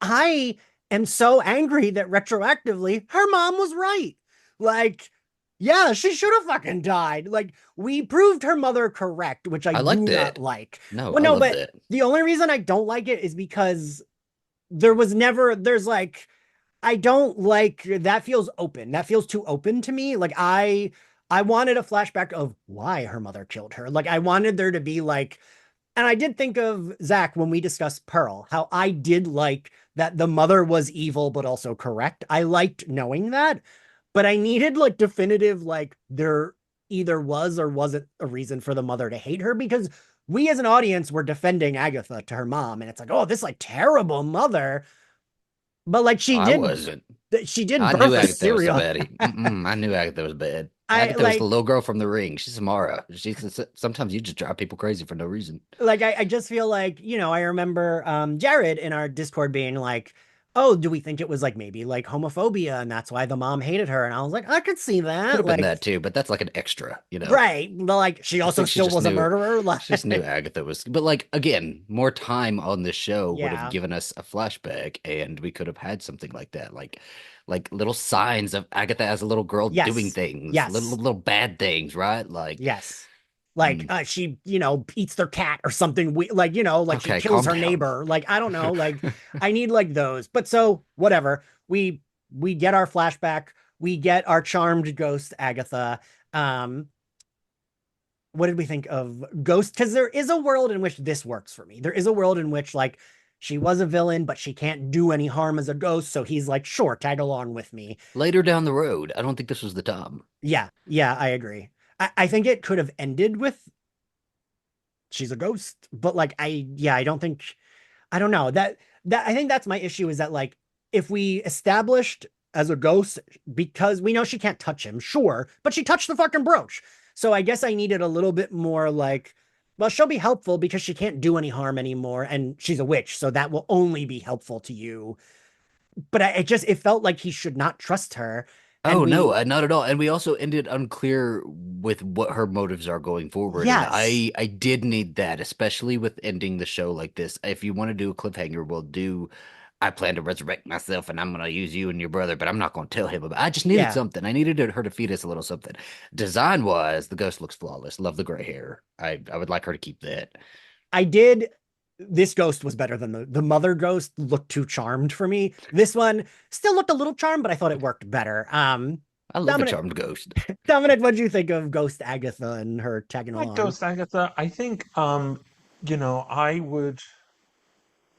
I am so angry that retroactively her mom was right. Like, yeah, she should have fucking died. Like, we proved her mother correct, which I I do like not that. like. No, Well, I no, love but that. the only reason I don't like it is because there's like, I don't like that feels open. That feels too open to me. Like I wanted a flashback of why her mother killed her. Like I wanted there to be like, and I did think of Zach when we discussed Pearl, how I did like that the mother was evil but also correct. I liked knowing that, but I needed like definitive like there either was or wasn't a reason for the mother to hate her because we as an audience were defending Agatha to her mom and it's like, oh, this like terrible mother. But like I wasn't. she did I knew birth a Agatha was a serial. baddie. I knew Agatha was bad. I Agatha was the little girl from the ring. She's Samara. Sometimes you just drive people crazy for no reason. I just feel like, I remember Jared in our Discord being like, oh, do we think it was like maybe like homophobia and that's why the mom hated her? And I was like, I could see Could that. have been Like, that too, but that's like an extra, you know. right. But like she I also think she still just was a knew murderer. she just knew Like, Agatha was, but like again, more time on the show would have yeah. given us a flashback, and we could have had something like that, like little signs of Agatha as a little girl doing Yes. things, Yes. little bad things, right? Like, Yes. Like mm, she, eats their cat or something. Like, like she okay, kills calm her down. neighbor. Like, I don't know. Like, I need like those. But so whatever. We get our flashback. We get our charmed ghost Agatha. Um, what did we think of Ghost? Because there is a world in which this works for me. There is a world in which like she was a villain, but she can't do any harm as a ghost. So he's like, sure, tag along with me. Later down the road, I don't think this was the time. Yeah, I agree. I think it could have ended with she's a ghost, but like I don't think I don't know that I think that's my issue is that like if we established as a ghost because we know she can't touch him, sure, but she touched the fucking brooch. So I guess I needed a little bit more like, well, she'll be helpful because she can't do any harm anymore, and she's a witch, so that will only be helpful to you. But it felt like he should not trust her, and Oh no, we not at all. And we also ended unclear with what her motives are going forward. And yes, I did need that, especially with ending the show like this. If you want to do a cliffhanger, we'll do I plan to resurrect myself and I'm gonna use you and your brother, but I'm not gonna tell him about I just needed yeah, something. I needed her to feed us a little something. Design wise, the ghost looks flawless. Love the gray hair. I would like her to keep that. I did. This ghost was better than the mother ghost looked too charmed for me. This one still looked a little charmed, but I thought it worked better. I love a Dominic, charmed ghost. Dominic, what do you think of Ghost Agatha and her tagging Like along? Ghost Agatha, I think I would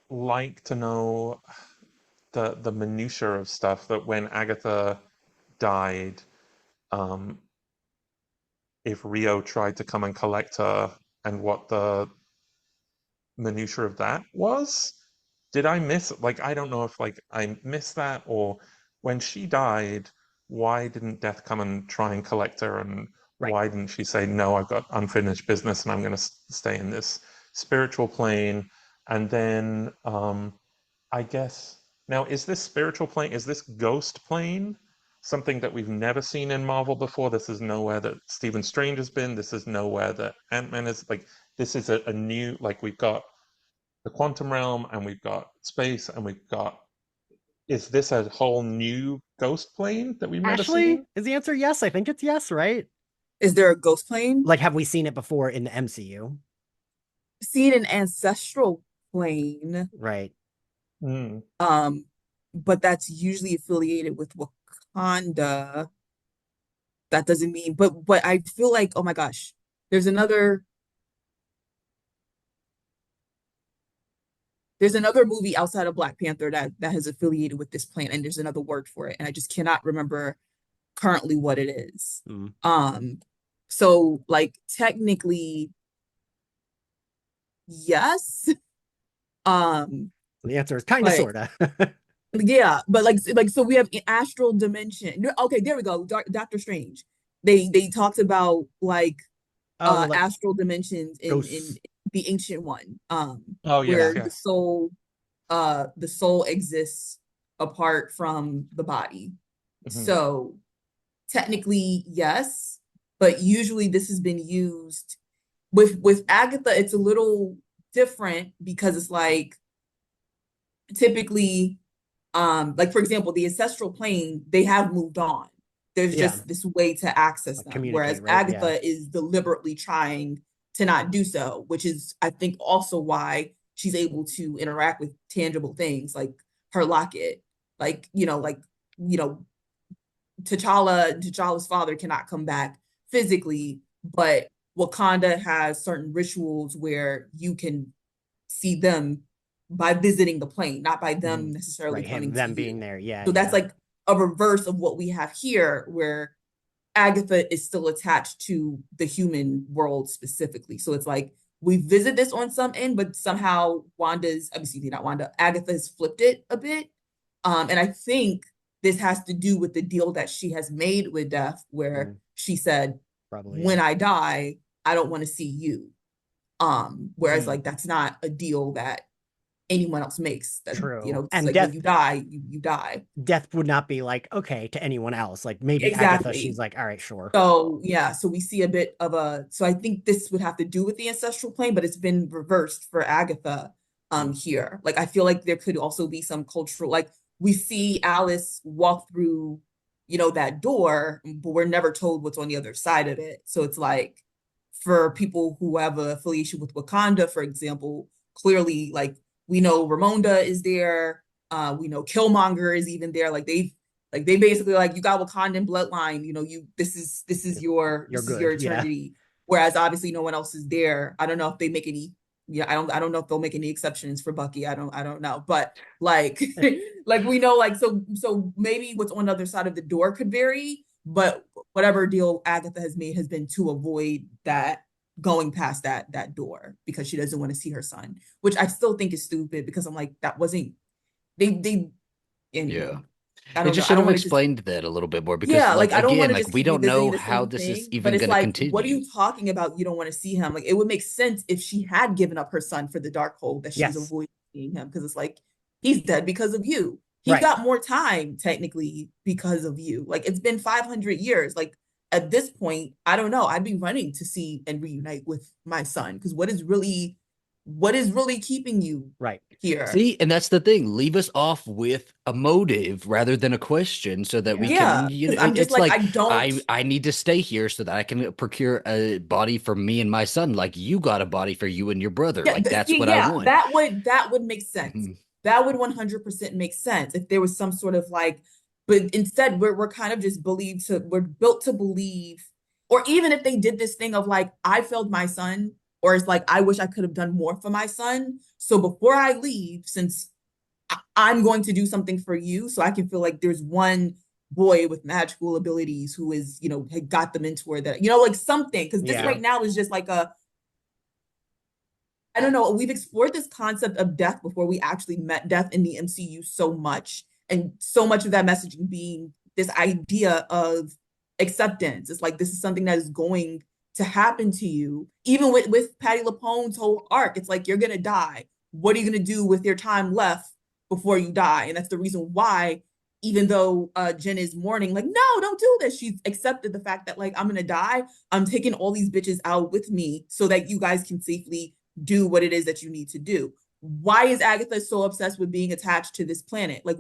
like to know the minutia of stuff that when Agatha died, um, if Rio tried to come and collect her and what the minutia of that was. Did I miss like I don't know if like I missed that or when she died, why didn't Death come and try and collect her and Right. why didn't she say no, I've got unfinished business and I'm going to stay in this spiritual plane and then I guess now is this spiritual plane is this ghost plane something that we've never seen in Marvel before? This is nowhere that Stephen Strange has been. This is nowhere that Ant-Man is like this is a new like we've got the quantum realm and we've got space and we've got is this a whole new ghost plane that we've never Ashley, seen? is the answer yes? I think it's yes, right? Is there a ghost plane? Like, have we seen it before in the MCU? Seen an ancestral plane, Right. Mm. but that's usually affiliated with Wakanda. That doesn't mean, but I feel like, oh my gosh, there's another movie outside of Black Panther that has affiliated with this plane, and there's another word for it, and I just cannot remember currently what it is. Mm. So like technically yes. The answer is kind of, But sorta. yeah, but like so we have astral dimension. Okay, there we go. Doctor Strange. They talked about like Oh, like astral dimensions in ghosts. the ancient one, Oh Yeah. yes, where yes. the soul exists apart from the body. Mhm. So technically yes, but usually this has been used with Agatha. It's a little different because it's like typically like for example the ancestral plane, they have moved on. There's Yeah. just this way to access Like them, whereas communicate, right? Yeah. Agatha is deliberately trying to not do so, which is I think also why she's able to interact with tangible things like her locket. Like you know T'Challa's father cannot come back physically, but Wakanda has certain rituals where you can see them by visiting the plane, not by them Mhm. necessarily Right. coming to Them you. being there. Yeah. So that's Yeah. like a reverse of what we have here, where Agatha is still attached to the human world specifically. So it's like we visit this on some end, but somehow not Wanda, Agatha has flipped it a bit. And I think this has to do with the deal that she has made with death, where Mhm. she said, Probably. when Yeah. I die, I don't want to see you. Whereas Mhm. like that's not a deal that anyone else makes. That True. it's And like when death you die, you die. death would not be like okay to anyone else. Like maybe Agatha, she's Exactly. like, all right, sure. So yeah, so we see a bit of so I think this would have to do with the ancestral plane, but it's been reversed for Agatha here. Like I feel like there could also be some cultural, like we see Alice walk through, that door, but we're never told what's on the other side of it. So it's like for people who have a affiliation with Wakanda, for example, clearly like we know Ramonda is there, we know Killmonger is even there. They basically like you got Wakandan bloodline, You're this is your good. Yeah. eternity. Whereas obviously no one else is there. I don't know if they make any I don't know if they'll make any exceptions for Bucky. I don't know. But like like we know like so maybe what's on the other side of the door could vary, but whatever deal Agatha has made has been to avoid that going past that door because she doesn't want to see her son, which I still think is stupid because I'm like that wasn't they Yeah. anywho. I It don't know. just I should don't have want to just explained that a little bit more because, yeah, like, like I don't want again, to like just we keep don't revisiting know the how same this is thing, but even it's going to like, what are continue. you talking about? You don't want to see him. Like it would make sense if she had given up her son for the Darkhold that she's Yes. avoiding seeing him because it's like he's dead because of you. He Right. got more time technically because of you. Like it's been 500 years. Like at this point, I don't know. I'd be running to see and reunite with my son because what is really keeping you Right. here? See, and that's the thing. Leave us off with a motive rather than a question so that we Yeah. Yeah, can, because I'm just it's like like I don't. I need to stay here so that I can procure a body for me and my son, like you got a body for you and your brother. Yeah, Like that's see, what I yeah, want. that would make sense. Mhm. That would 100% make sense if there was some sort of like, but instead we're kind of just we're built to believe, or even if they did this thing of like, I failed my son, or it's like, I wish I could have done more for my son. So before I leave, since I'm going to do something for you, so I can feel like there's one boy with magical abilities who is, had got the mentor that, like something, because this Yeah. right now is just like I don't know. We've explored this concept of death before we actually met death in the MCU so much, and so much of that messaging being this idea of acceptance. It's like this is something that is going to happen to you. Even with Patty LaPone's whole arc, it's like you're gonna die. What are you gonna do with your time left before you die? And that's the reason why, even though Jen is mourning, like, no, don't do this. She's accepted the fact that like I'm gonna die. I'm taking all these bitches out with me so that you guys can safely do what it is that you need to do. Why is Agatha so obsessed with being attached to this planet? Like,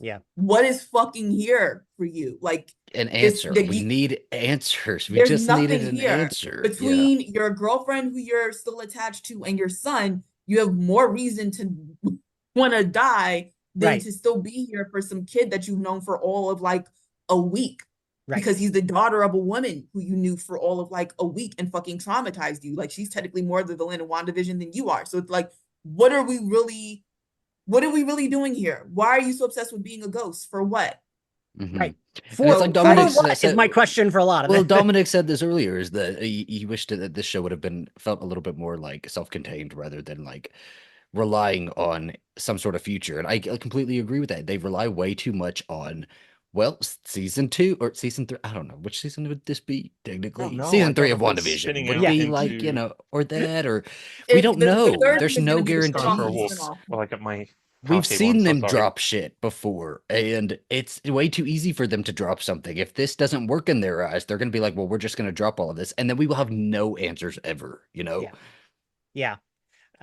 Yeah. what is fucking here for you? Like An this, answer. that We you, need answers. We there's just needed nothing an here answer. Yeah. between your girlfriend who you're still attached to and your son. You have more reason to want to die than Right. to still be here for some kid that you've known for all of like a week, Right. because he's the daughter of a woman who you knew for all of like a week and fucking traumatized you. Like she's technically more the villain in WandaVision than you are. So it's like, what are we really doing here? Why are you so obsessed with being a ghost? For what? Right. And it's like For Dominic what is my question for a lot of well, this. Dominic said this earlier, is that he wished that this show would have been felt a little bit more like self-contained rather than like relying on some sort of future. And I completely agree with that. They rely way too much on, well, season 2 or season 3. I don't know. Which season would this be Oh technically? no, I Season 3 got of the whole WandaVision. spinning Would it out Yeah. be like, into or that, or we don't The know. third There's one is no going to be the just going for a strongest walk, spinoff. like at my We've coffee one. seen So them sorry. drop shit before, and it's way too easy for them to drop something. If this doesn't work in their eyes, they're going to be like, well, we're just going to drop all of this. And then we will have no answers ever, you know? Yeah.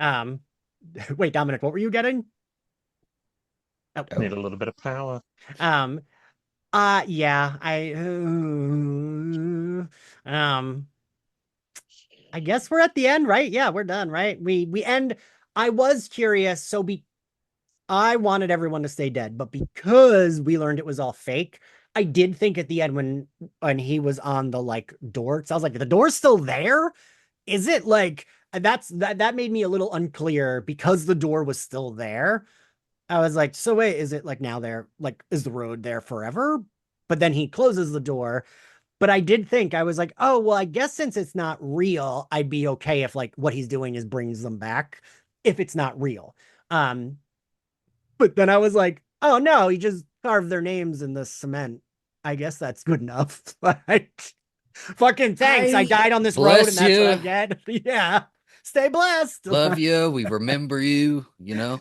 Yeah. Um, wait, Dominic, what were you getting? Oh, Need a little bit of power. um, yeah, I guess we're at the end, right? Yeah, we're done, right? We end. I was curious, I wanted everyone to stay dead, but because we learned it was all fake, I did think at the end when he was on the like door, so I was like, the door's still there? Is it like that made me a little unclear because the door was still there. I was like, so wait, is it like now there? Like, is the road there forever? But then he closes the door. But I did think, I was like, oh, well, I guess since it's not real, I'd be okay if like what he's doing is brings them back if it's not real. Um, but then I was like, oh no, he just carved their names in the cement. I guess that's good enough. Like, fucking thanks. I died on this road and Bless that's what I you. get. Yeah. Stay blessed. Love you. We remember you, you know?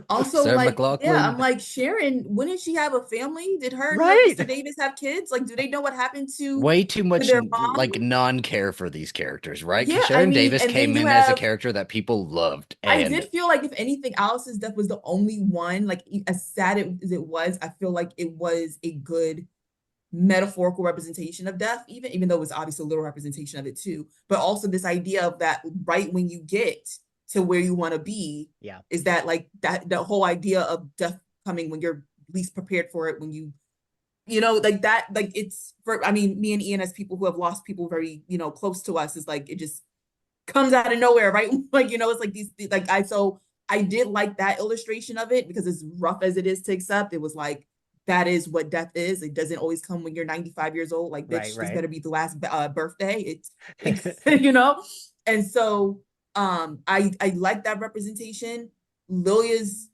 Also, Sarah like, yeah, McLachlan. I'm like, Sharon, wouldn't she have a family? Did her and Right. Mr. Davis have kids? Like, do they know what happened to Way too much their mom? like non-care for these characters, right? Yeah, Because I Sharon mean, Davis and then came you in as a have, character that people loved. I And did feel like if anything, Alice's death was the only one, like as sad as it was, I feel like it was a good metaphorical representation of death, even though it was obviously a little representation of it too. But also this idea of that right when you get to where you want to be, Yeah. is that like that the whole idea of death coming when you're least prepared for it, when you know, like that, like it's for, I mean, me and Ian as people who have lost people very, you know, close to us, is like it just comes out of nowhere, right? Like, you know, it's like these, like I did like that illustration of it, because as rough as it is to accept, it was like, that is what death is. It doesn't always come when you're 95 years old. Like, bitch, this better be the last birthday. It's you know? And so I like that representation. Lilia's,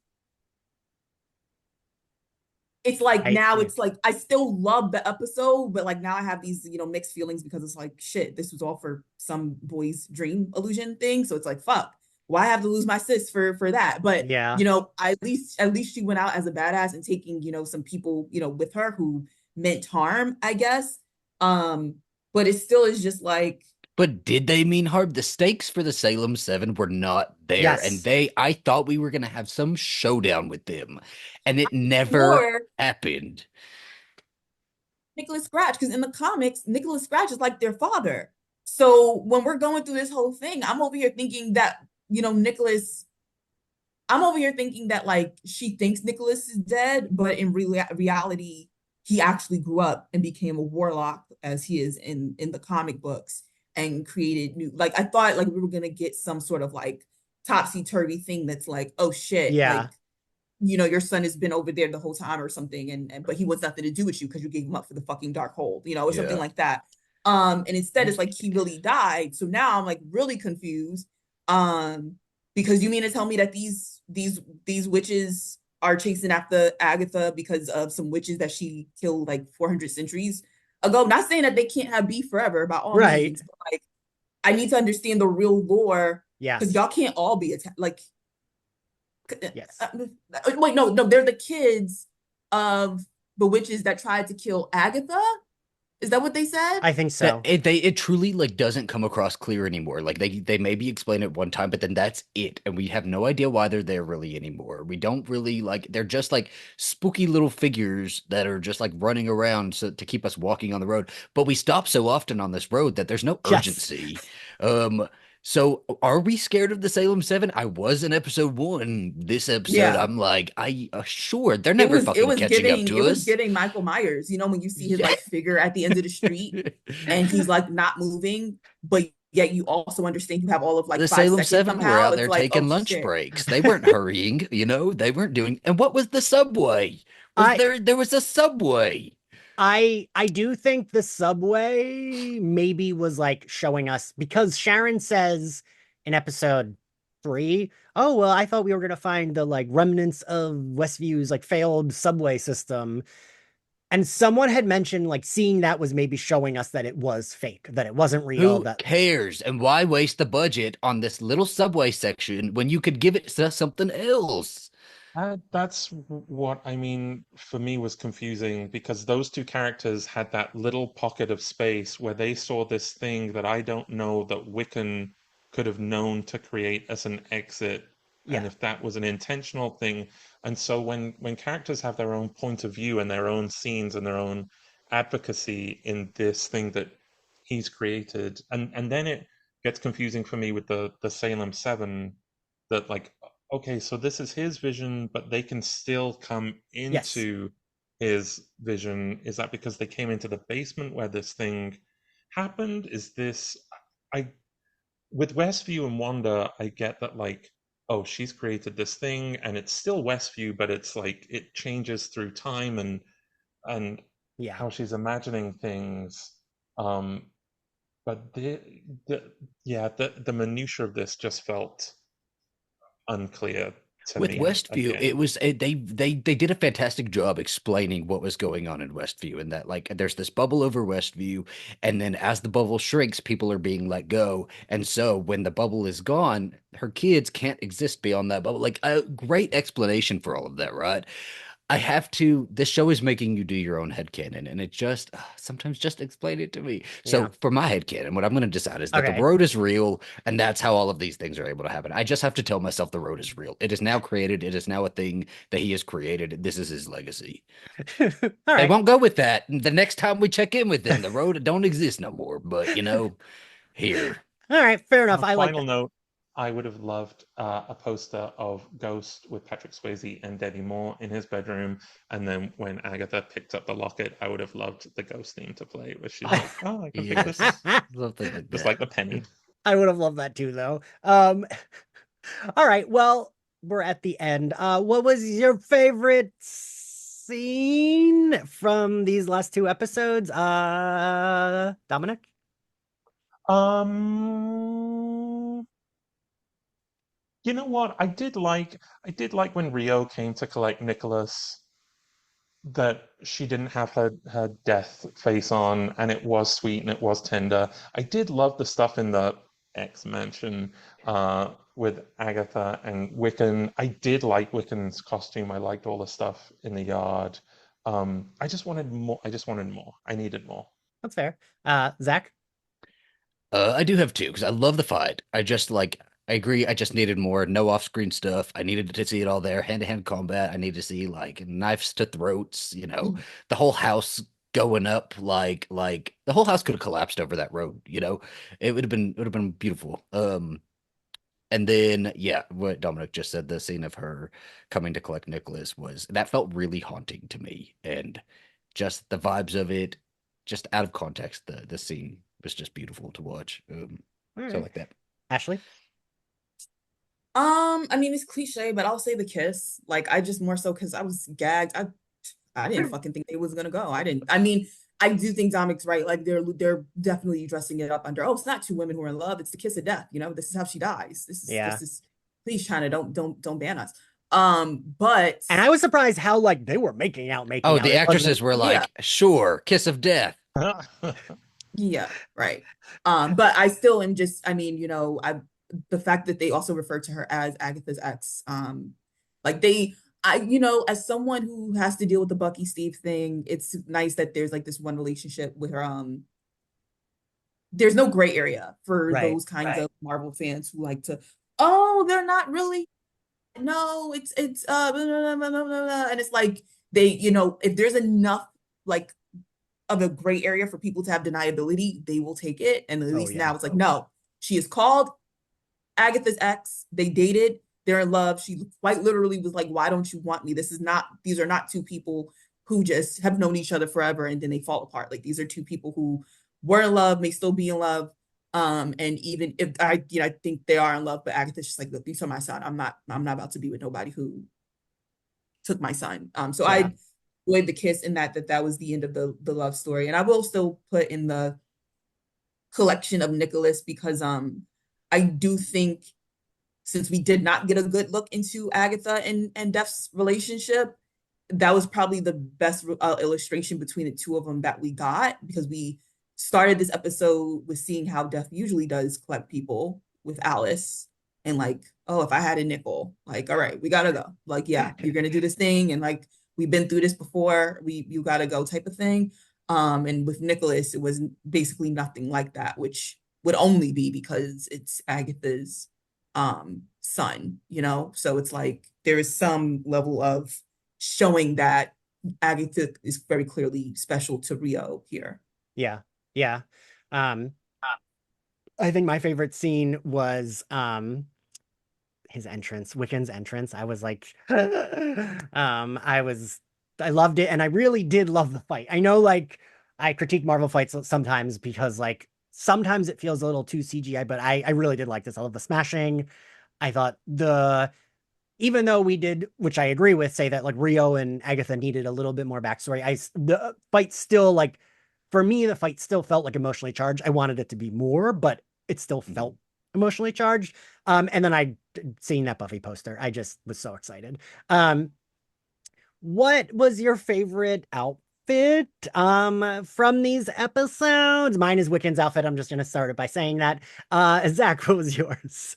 it's like now it's like I still love the episode, but like now I have these, you know, mixed feelings, because it's like, shit, this was all for some boy's dream illusion thing. So it's like, fuck, why have to lose my sis for that? But Yeah. you know, at least she went out as a badass and taking, you know, some people, you know, with her who meant harm, I guess. But it still is just like, but did they mean harm? The stakes for the Salem 7 were not there. Yes. And I thought we were going to have some showdown with them. And it never or happened. Nicholas Scratch, because in the comics, Nicholas Scratch is like their father. So when we're going through this whole thing, I'm over here thinking that, you know, I'm over here thinking that like she thinks Nicholas is dead, but in reality, he actually grew up and became a warlock, as he is in the comic books, and created new, like I thought like we were gonna get some sort of like topsy-turvy thing that's like, oh shit, Yeah. like, you know, your son has been over there the whole time or something, and but he wants nothing to do with you because you gave him up for the fucking dark hold, you know, or something like that. And instead it's like he really died. So now I'm like really confused. Because you mean to tell me that these witches are chasing after Agatha because of some witches that she killed like 400 centuries ago? Not saying that they can't have beef forever, by all means, but like I need to understand the real lore. Yes. Because y'all can't all be like, yes. Wait, no, they're the kids of the witches that tried to kill Agatha. Is that what they said? I think so. It truly like doesn't come across clear anymore. Like they maybe explain it one time, but then that's it, and we have no idea why they're there really anymore. We don't really like, they're just like spooky little figures that are just like running around to keep us walking on the road. But we stop so often on this road that there's no urgency. Yes. So are we scared of the Salem 7? I was in episode 1. This episode, I'm like, sure, they're never fucking catching up to us. It was giving Michael Myers, you know, when you see his like figure at the end of the street and he's like not moving, but yet you also understand you have all of like the 5 Salem seconds 7 somehow. were out It's there like, taking oh, lunch shit. breaks. They weren't hurrying, you know, they weren't doing. And what was the subway? I There was a subway. I do think the subway maybe was like showing us because Sharon says in episode 3, oh well, I thought we were gonna find the like remnants of Westview's like failed subway system. And someone had mentioned like seeing that was maybe showing us that it was fake, that it wasn't real, Who that cares? And why waste the budget on this little subway section when you could give it to something else? That's what I mean for me was confusing because those two characters had that little pocket of space where they saw this thing that I don't know that Wiccan could have known to create as an exit, and yeah. if that was an intentional thing. And so when characters have their own point of view and their own scenes and their own advocacy in this thing that he's created, and then it gets confusing for me with the Salem 7 that like okay, so this is his vision, but they can still come Yes. into his vision. Is that because they came into the basement where this thing happened? Is this I with Westview and Wanda, I get that like, oh, she's created this thing and it's still Westview, but it's like it changes through time and Yeah. how she's imagining things. Um, but the yeah, the minutia of this just felt unclear to With me Westview, again. they did a fantastic job explaining what was going on in Westview, and that like there's this bubble over Westview, and then as the bubble shrinks, people are being let go, and so when the bubble is gone, her kids can't exist beyond that bubble. Like a great explanation for all of that, right? I have to. This show is making you do your own headcanon, and it just sometimes just explain it to me. Yeah. So for my headcanon, what I'm going to decide is that the Okay. road is real, and that's how all of these things are able to happen. I just have to tell myself the road is real. It is now created. It is now a thing that he has created. This is his legacy. All They right. won't go with that. The next time we check in with them, the road don't exist no more. But here. All right, fair On enough. a I like final that. note, I would have loved a poster of Ghost with Patrick Swayze and Demi Moore in his bedroom. And then when Agatha picked up the locket, I would have loved the Ghost theme to play, where she's like, "Oh, I can pick this up," Yes, something like just that. like the penny. I would have loved that too, though. All right. Well, we're at the end. What was your favorite scene from these last 2 episodes? Dominic? Um, you know what? I did like when Rio came to collect Nicholas that she didn't have her death face on and it was sweet and it was tender. I did love the stuff in the X mansion with Agatha and Wiccan. I did like Wiccan's costume. I liked all the stuff in the yard. I just wanted more. I just wanted more. I needed more. That's fair. Zach? I do have two because I love the fight. I agree. I just needed more no off-screen stuff. I needed to see it all there, hand-to-hand combat. I need to see like knives to throats. The whole house going up like the whole house could have collapsed over that road. It would have been beautiful. And then yeah, what Dominic just said, the scene of her coming to collect Nicholas was that felt really haunting to me, and just the vibes of it, just out of context, the scene was just beautiful to watch. All So I right. like that. Ashley? I mean it's cliche, but I'll say the kiss. Like I just more so because I was gagged. I didn't fucking think they was gonna go. I didn't. I mean, I do think Dominic's right. Like they're definitely dressing it up under. Oh, it's not two women who are in love. It's the kiss of death. This is how she dies. This is Yeah. this is. Please, China, don't ban us. But And I was surprised how like they were making out, Oh, making out. the It wasn't actresses were yeah, like, sure, kiss of death. yeah, right. But I still am just. I mean, the fact that they also refer to her as Agatha's ex. Like as someone who has to deal with the Bucky Steve thing, it's nice that there's like this one relationship with her. There's no gray area for right. those kinds of Marvel fans who like to, oh, they're not really, no, it's blah, blah, blah, blah, blah, blah. And it's like if there's enough like of a gray area for people to have deniability, they will take it. And at Oh least yeah. now it's like, no, she is called Agatha's ex. They dated. They're in love. She quite literally was like, why don't you want me? These are not two people who just have known each other forever and then they fall apart. Like these are two people who were in love, may still be in love. And even if I think they are in love, but Agatha's just like, look, these are my son. I'm not about to be with nobody who took my son. So Yeah. enjoyed the kiss and that was the end of the love story. And I will still put in the collection of Nicholas because I do think since we did not get a good look into Agatha and Def's relationship, that was probably the best illustration between the two of them that we got because we started this episode with seeing how Def usually does collect people with Alice and like, oh, if I had a nickel, like, all right, we gotta go. Like, yeah, you're gonna do this thing, and like we've been through this before, you gotta go type of thing. And with Nicholas, it was basically nothing like that, which would only be because it's Agatha's son, you know? So it's like there is some level of showing that Agatha is very clearly special to Rio here. Yeah. Yeah. Um, I think my favorite scene was his entrance, Wiccan's entrance. I was like, I loved it, and I really did love the fight. I know, like, I critique Marvel fights sometimes because, like, sometimes it feels a little too CGI, but I really did like this. I love the smashing. I thought even though we did, which I agree with, say that like Rio and Agatha needed a little bit more backstory, the fight still, like, for me, the fight still felt like emotionally charged. I wanted it to be more, but it still felt emotionally charged. And then I seeing that Buffy poster, I just was so excited. What was your favorite outfit from these episodes? Mine is Wiccan's outfit. I'm just gonna start it by saying that. Zach, what was yours?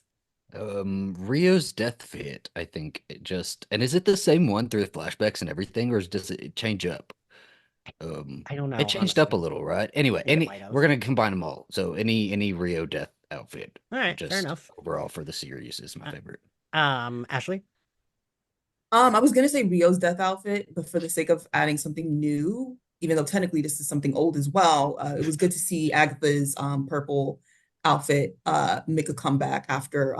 Rio's death fit, I think and is it the same one through the flashbacks and everything, or does it change up? I don't It know, changed up a honestly. little, right? I Anyway, think it might have. we're gonna combine them all. So any Rio death outfit, All right, fair just enough. overall for the series is my favorite. Ashley? I was gonna say Rio's death outfit, but for the sake of adding something new, even though technically this is something old as well, it was good to see Agatha's purple outfit make a comeback after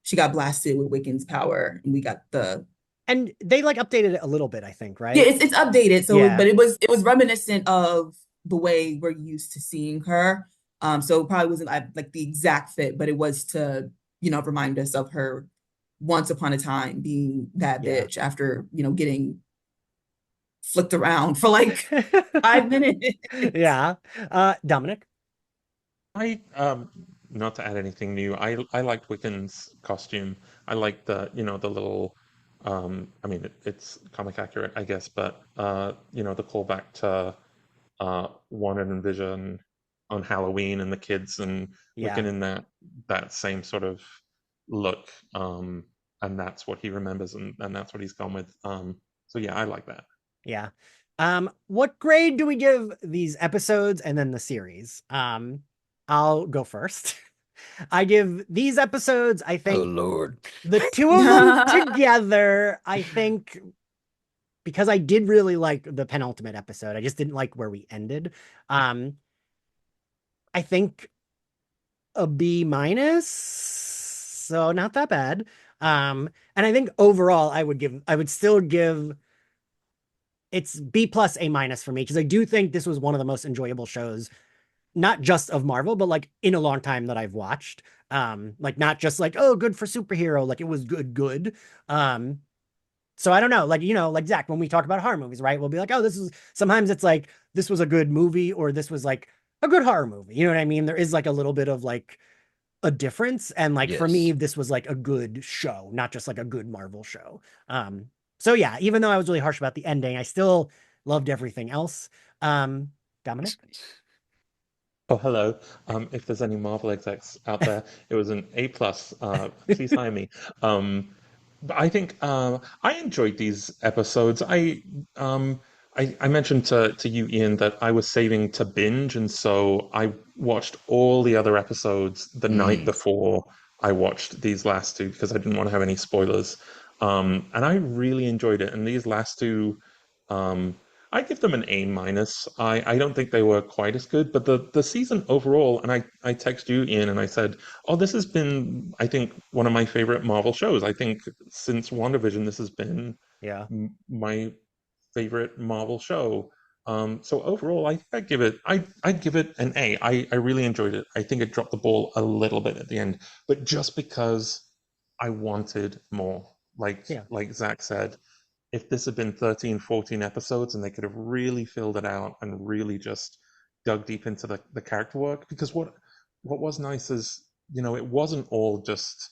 she got blasted with Wiccan's power, and we got the And they like updated it a little bit, I think, yeah, right? it's updated. So, Yeah. but it was reminiscent of the way we're used to seeing her. So it probably wasn't like the exact fit, but it was to remind us of her once upon a time being that Yeah. bitch after getting flicked around for like 5 minutes. Yeah. Dominic? I not to add anything new, I liked Wiccan's costume. I liked the little I mean it's comic accurate, I guess, but the callback to Wanted and Vision on Halloween and the kids and Yeah. Wiccan in that same sort of look. And that's what he remembers and that's what he's gone with. So yeah, I like that. Yeah. What grade do we give these episodes and then the series? I'll go first. I give these episodes, I Oh think Lord. the two of them together, I think because I did really like the penultimate episode. I just didn't like where we ended. I think a B minus, so not that bad. And I think overall I would still give it's B plus A minus for me because I do think this was one of the most enjoyable shows, not just of Marvel, but like in a long time that I've watched. Like not just like, oh, good for superhero, like it was good. Um, so I don't know, like, like Zach, when we talk about horror movies, right? We'll be like, oh, sometimes it's like, this was a good movie, or this was like a good horror movie. You know what I mean? There is like a little bit of like a difference. And like, for me, Yes. this was like a good show, not just like a good Marvel show. So yeah, even though I was really harsh about the ending, I still loved everything else. Dominic? Oh, hello. If there's any Marvel execs out there, it was an A plus. Please hire me. But I think I enjoyed these episodes. I mentioned to you, Ian, that I was saving to binge, and so I watched all the other episodes the night before I watched these last two because I didn't want to have any spoilers. And I really enjoyed it. And these last two, um, I give them an A minus. I don't think they were quite as good, but the season overall, and I text you, Ian, and I said, oh, this has been, I think, one of my favorite Marvel shows. I think since WandaVision, this has been Yeah. my favorite Marvel show. So overall, I think I'd give it an A. I really enjoyed it. I think it dropped the ball a little bit at the end, but just because I wanted more, Yeah. like Zach said, if this had been 13, 14 episodes and they could have really filled it out and really just dug deep into the character work. Because what was nice is, it wasn't all just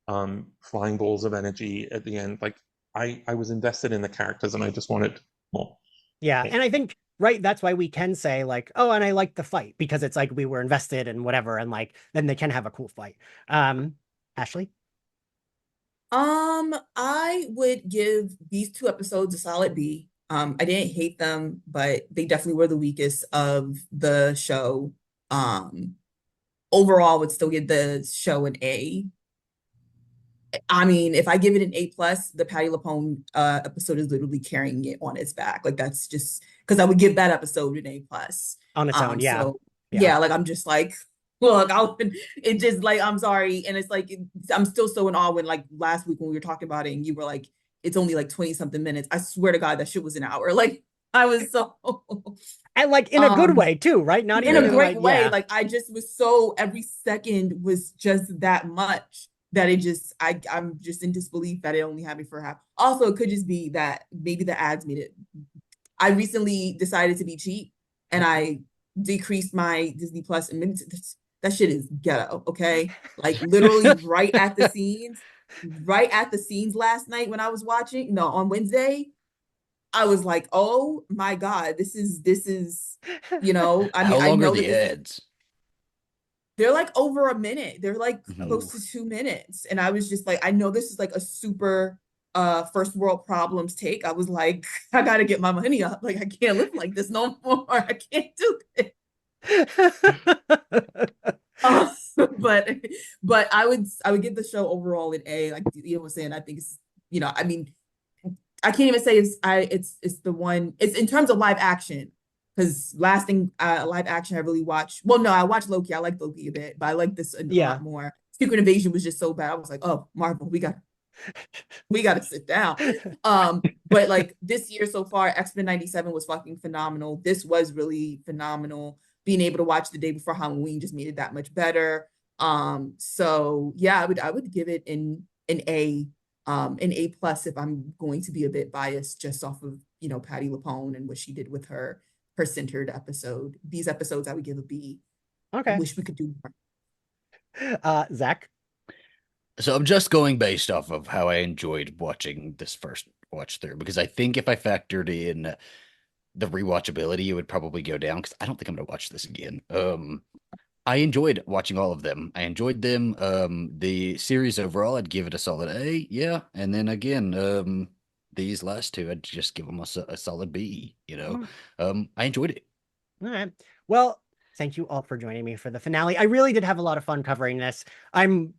flying balls of energy at the end. Like I was invested in the characters and I just wanted more. Yeah, and I think right, that's why we can say like, oh, and I like the fight because it's like we were invested in whatever, and like then they can have a cool fight. Ashley? I would give these two episodes a solid B. I didn't hate them, but they definitely were the weakest of the show. Overall, would still give the show an A. I mean, if I give it an A+, the Patty LuPone episode is literally carrying it on its back. Like that's just because I would give that episode an A+. On its own, yeah. So yeah, like I'm just like, look, it just like I'm sorry, and it's like I'm still so in awe when like last week when we were talking about it and you were like, it's only like 20 something minutes. I swear to God, that shit was an hour. Like I was so And like in a good way too, right? Not in even a great like, way. yeah. Like I just was so every second was just that much that it just I'm just in disbelief that it only had me for half. Also, it could just be that maybe the ads made it. I recently decided to be cheap and I decreased my Disney Plus and that shit is ghetto, okay? Like literally right at the scenes last night when I was watching, no, on Wednesday, I was like, oh my God, this is, I mean, How I long are know the that ads? they're like over a minute. They're like close Oof. to 2 minutes. And I was just like, I know this is like a super first world problems take. I was like, I gotta get my money up. Like I can't live like this no more. I can't do this. Uh, but I would give the show overall an A. Like you was saying, I think it's I mean, I can't even say it's the one. It's in terms of live action because last thing live action I really watched. Well, no, I watched Loki. I like Loki a bit, but I like this a Yeah. lot more. Secret Invasion was just so bad. I was like, oh, Marvel, we got to sit down. But like this year so far, X-Men 97 was fucking phenomenal. This was really phenomenal. Being able to watch the day before Halloween just made it that much better. So yeah, I would give it an A, an A+ if I'm going to be a bit biased just off of Patty LuPone and what she did with her centered episode. These episodes I would give a B. Okay. Wish we could do more. Zach? So I'm just going based off of how I enjoyed watching this first watch through because I think if I factored in the rewatchability, it would probably go down because I don't think I'm gonna watch this again. I enjoyed watching all of them. I enjoyed them. The series overall, I'd give it a solid A, yeah. And then again, these last two, I'd just give them a solid B. I enjoyed it. All right. Well, thank you all for joining me for the finale. I really did have a lot of fun covering this. I'm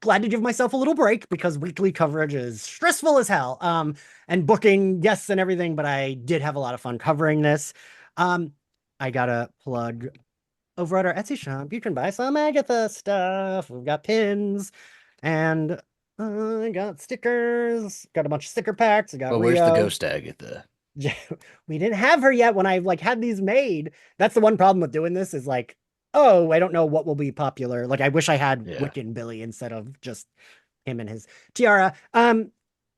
glad to give myself a little break because weekly coverage is stressful as hell. And booking guests and everything, but I did have a lot of fun covering this. I gotta plug over at our Etsy shop. You can buy some Agatha stuff. We've got pins and I got stickers. Got a bunch of sticker packs. I got Well, where's the Rio. ghost Agatha? We didn't have her yet when I like had these made. That's the one problem with doing this is like, oh, I don't know what will be popular. Like I wish I had Wiccan Billy instead of just him and his tiara. Go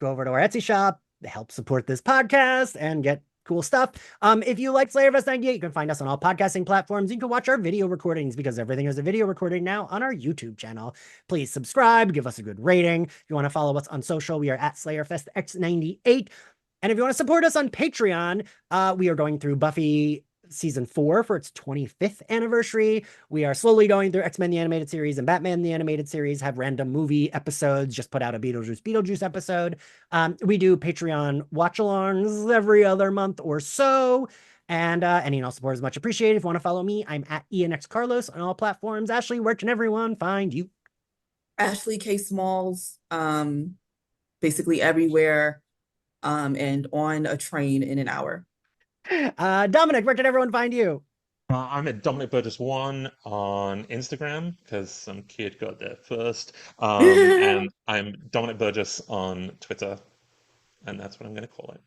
over to our Etsy shop, help support this podcast and get cool stuff. If you like Slayerfest 98, you can find us on all podcasting platforms. You can watch our video recordings because everything is a video recording now on our YouTube channel. Please subscribe, give us a good rating. If you want to follow us on social, we are at SlayerFestX98. And if you want to support us on Patreon, we are going through Buffy season 4 for its 25th anniversary. We are slowly going through X-Men the Animated Series and Batman the Animated Series, have random movie episodes, just put out a Beetlejuice episode. We do Patreon watch-alongs every other month or so. And any and all support is much appreciated. If you want to follow me, I'm at ENXCarlos on all platforms. Ashley, where can everyone find you? Ashley K. Smalls, basically everywhere. And on a train in an hour. Dominic, where can everyone find you? I'm at Dominic Burgess 1 on Instagram because some kid got there first. And I'm Dominic Burgess on Twitter, and that's what I'm going to call it.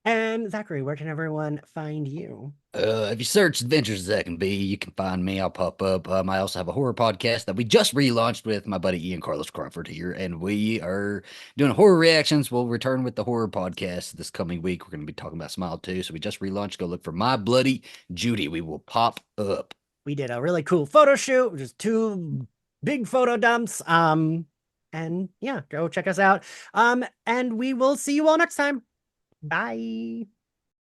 And Zachary, where can everyone find you? If you search Adventures That Can Be, you can find me. I'll pop up. I also have a horror podcast that we just relaunched with my buddy Ian Carlos Crawford here, and we are doing horror reactions. We'll return with the horror podcast this coming week. We're going to be talking about Smile 2, so we just relaunched. Go look for My Bloody Judy. We will pop up. We did a really cool photo shoot, just 2 big photo dumps. And yeah, go check us out. And we will see you all next time. Bye.